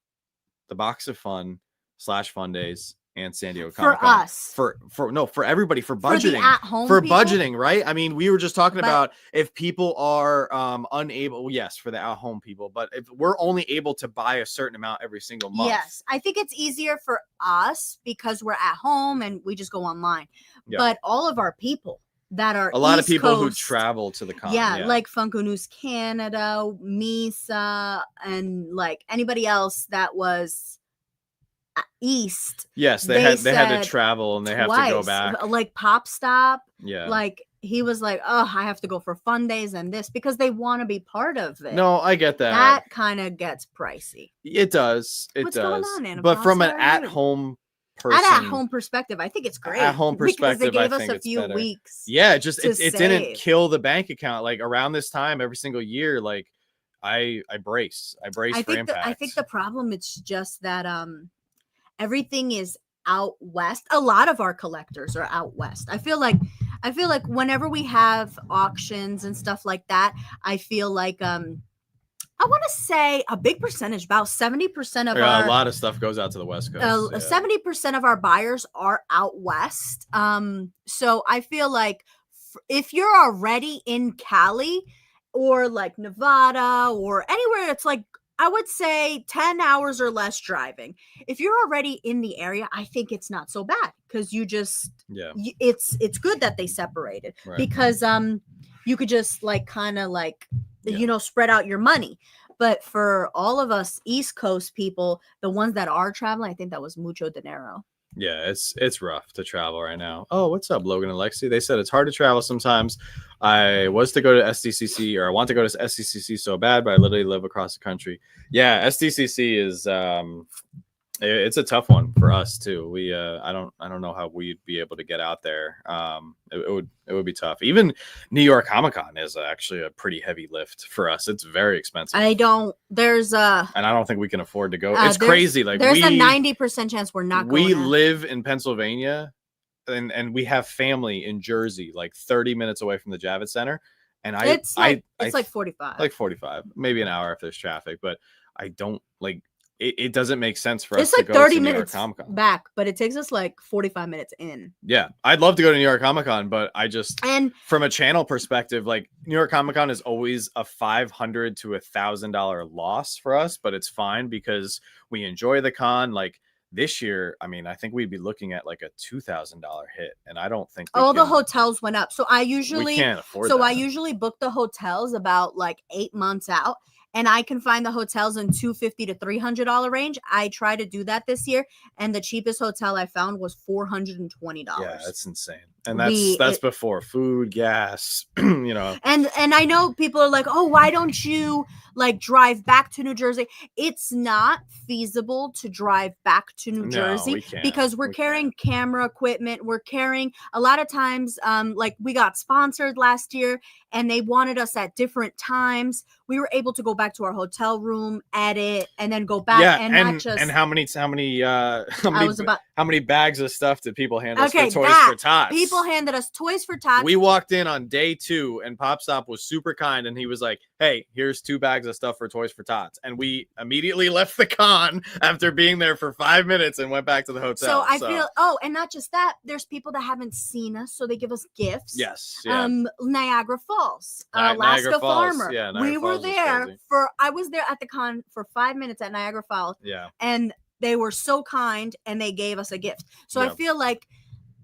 the Box of Fun /Fun Days and San Diego Comic-Con. For us. For everybody, for budgeting. For budgeting, right? I mean, we were just talking about if people are unable, yes, for the at-home people, but if we're only able to buy a certain amount every single month. Yes, I think it's easier for us because we're at home and we just go online. Yeah. But all of our people that are a lot East of people Coast, who travel to the con. Yeah, like Funko News Canada, Misa, and like anybody else that was east. Yes, they had to travel and they have to go back. Like Pop Stop. Yeah. Like he was like, oh, I have to go for Fun Days and this because they want to be part of it. No, I get that. That kind of gets pricey. It does. What's going on, Annabelle? But from an at-home person, at-home perspective, I think it's great. At-home perspective, because they gave us a few weeks. Yeah, just it didn't kill the bank account. Like around this time, every single year, like I brace for impact. I think the problem it's just that everything is out west. A lot of our collectors are out west. I feel like whenever we have auctions and stuff like that, I feel like I want to say a big percentage, about 70% of a lot of stuff goes out to the West Coast. 70% of our buyers are out west. So I feel like if you're already in Cali or like Nevada or anywhere, it's like I would say 10 hours or less driving. If you're already in the area, I think it's not so bad because you just, it's good that they separated because you could just like kind of like, spread out your money. But for all of us East Coast people, the ones that are traveling, I think that was mucho dinero. Yeah, it's rough to travel right now. Oh, what's up, Logan and Lexi? They said it's hard to travel sometimes. I was to go to SDCC, or I want to go to SDCC so bad, but I literally live across the country. Yeah, SDCC is it's a tough one for us too. We I don't know how we'd be able to get out there. It would be tough. Even New York Comic Con is actually a pretty heavy lift for us. It's very expensive. I don't. There's a. And I don't think we can afford to go. It's crazy. Like there's a 90% chance we're not. We live in Pennsylvania, and we have family in Jersey, like 30 minutes away from the Javits Center. And it's like 45. Like 45, maybe an hour if there's traffic. But I don't like. It doesn't make sense for us to go 30 to minutes back, but it takes us like 45 minutes in. Yeah, I'd love to go to New York Comic Con, but from a channel perspective, like New York Comic Con is always a $500 to $1,000 loss for us, but it's fine because we enjoy the con. Like this year, I mean, I think we'd be looking at like a $2,000 hit, and I don't think the hotels went up. So I can't afford that. I usually book the hotels about like 8 months out. And I can find the hotels in $250 to $300 range. I try to do that this year, and the cheapest hotel I found was $420. Yeah, that's insane, and that's before food, gas, you know. And I know people are like, "Oh, why don't you like drive back to New Jersey?" It's not feasible to drive back to New Jersey because we're carrying camera equipment. We're carrying a lot of times. Like we got sponsored last year, and they wanted us at different times. We were able to go back to our hotel room, edit, and then go back. Yeah, and not just. And how many bags of stuff did people hand us for Toys for Tots? People handed us Toys for Tots. We walked in on day 2, and Pop Stop was super kind, and he was like, "Hey, here's 2 bags of stuff for Toys for Tots," and we immediately left the con after being there for 5 minutes and went back to the hotel. So I feel. Oh, and not just that. There's people that haven't seen us, so they give us gifts. Yes. Yeah. Niagara Falls, Alaska Farmer. Yeah, we were there I was there at the con for 5 minutes at Niagara Falls. Yeah. And they were so kind, and they gave us a gift. So I feel like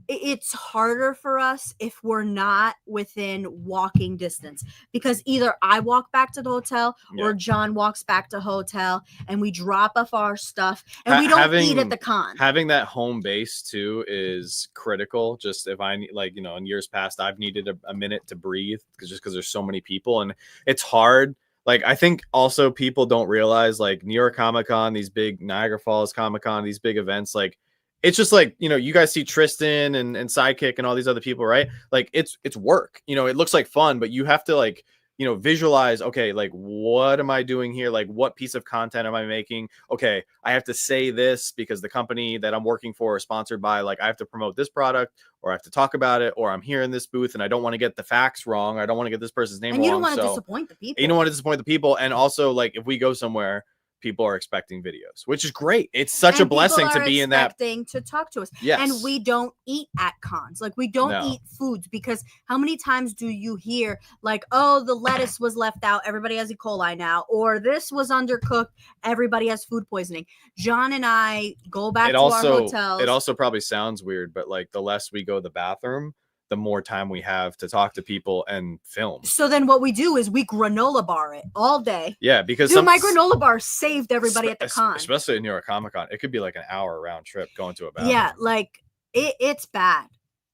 it's harder for us if we're not within walking distance, because either I walk back to the hotel or John walks back to hotel, and we drop off our stuff, and we don't eat at the con. Having that home base too is critical. Just if I need, like, you know, in years past, I've needed a minute to breathe because there's so many people, and it's hard. Like, I think also people don't realize, like, New York Comic Con, these big Niagara Falls Comic Con, these big events, like, it's just like, you know, you guys see Tristan and Sidekick and all these other people, right? Like, it's work. You know, it looks like fun, but you have to, like, you know, visualize, okay, like, what am I doing here? Like, what piece of content am I making? Okay, I have to say this because the company that I'm working for is sponsored by, like, I have to promote this product, or I have to talk about it, or I'm here in this booth and I don't want to get the facts wrong. I don't want to get this person's name wrong. And you don't want to disappoint the people. You don't want to disappoint the people. And also, like, if we go somewhere, people are expecting videos, which is great. It's such a blessing to be in that thing to talk to us. Yes. And we don't eat at cons. Like, we don't eat foods, because how many times do you hear like, "Oh, the lettuce was left out, everybody has E. coli now," or "This was undercooked, everybody has food poisoning"? John and I go back to our hotels. It also probably sounds weird, but like, the less we go to the bathroom, the more time we have to talk to people and film. So then what we do is we granola bar it all day. Yeah, because my granola bar saved everybody at the con. Especially at New York Comic Con. It could be like an hour round trip going to a bathroom. Yeah, like it's bad.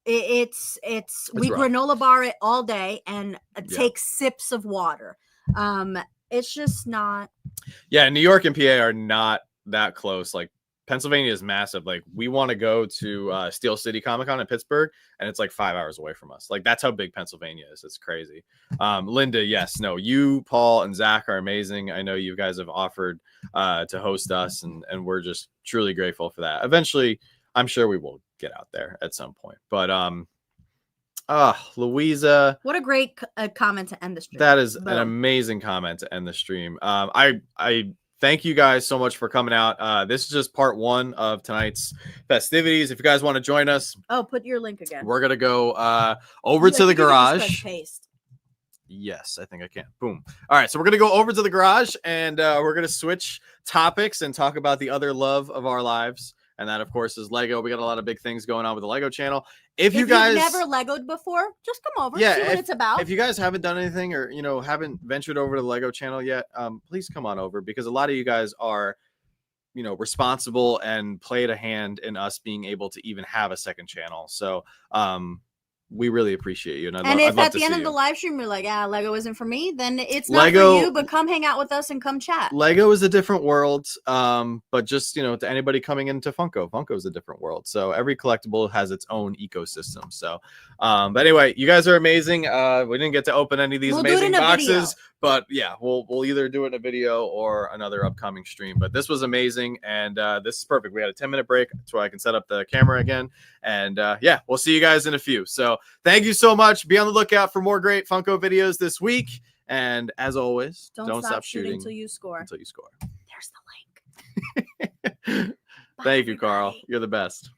It's we rough. Granola bar it all day and take sips of water. It's just not. Yeah, New York and PA are not that close. Like, Pennsylvania is massive. Like, we want to go to Steel City Comic Con in Pittsburgh, and it's like 5 hours away from us. Like, that's how big Pennsylvania is. It's crazy. Linda, yes, no, you, Paul, and Zach are amazing. I know you guys have offered to host us, and we're just truly grateful for that. Eventually, I'm sure we will get out there at some point. But Louisa, what a great comment to end the stream. That is an amazing comment to end the stream. I thank you guys so much for coming out. This is just part 1 of tonight's festivities. If you guys want to join us, put your link again. We're gonna go over to the garage. Yes, I think I can. Boom. All right, so we're gonna go over to the garage, and we're gonna switch topics and talk about the other love of our lives. And that, of course, is Lego. We got a lot of big things going on with the Lego channel. If you guys never Legoed before, just come over, see what it's about. If you guys haven't done anything, or, you know, haven't ventured over to the Lego channel yet, please come on over, because a lot of you guys are responsible and played a hand in us being able to even have a second channel. So we really appreciate you. And if at the end of the live stream you're like, Lego isn't for me, then it's not Lego, for you, but come hang out with us and come chat. Lego is a different world. But just, to anybody coming into Funko is a different world. So every collectible has its own ecosystem. So, but anyway, you guys are amazing. We didn't get to open any of these amazing boxes, but yeah, we'll either do it in a video or another upcoming stream. But this was amazing. And this is perfect. We had a 10-minute break. That's why I can set up the camera again. And yeah, we'll see you guys in a few. So thank you so much. Be on the lookout for more great Funko videos this week. And as always, don't stop shooting until you score. There's the link. Thank you, Carl. You're the best.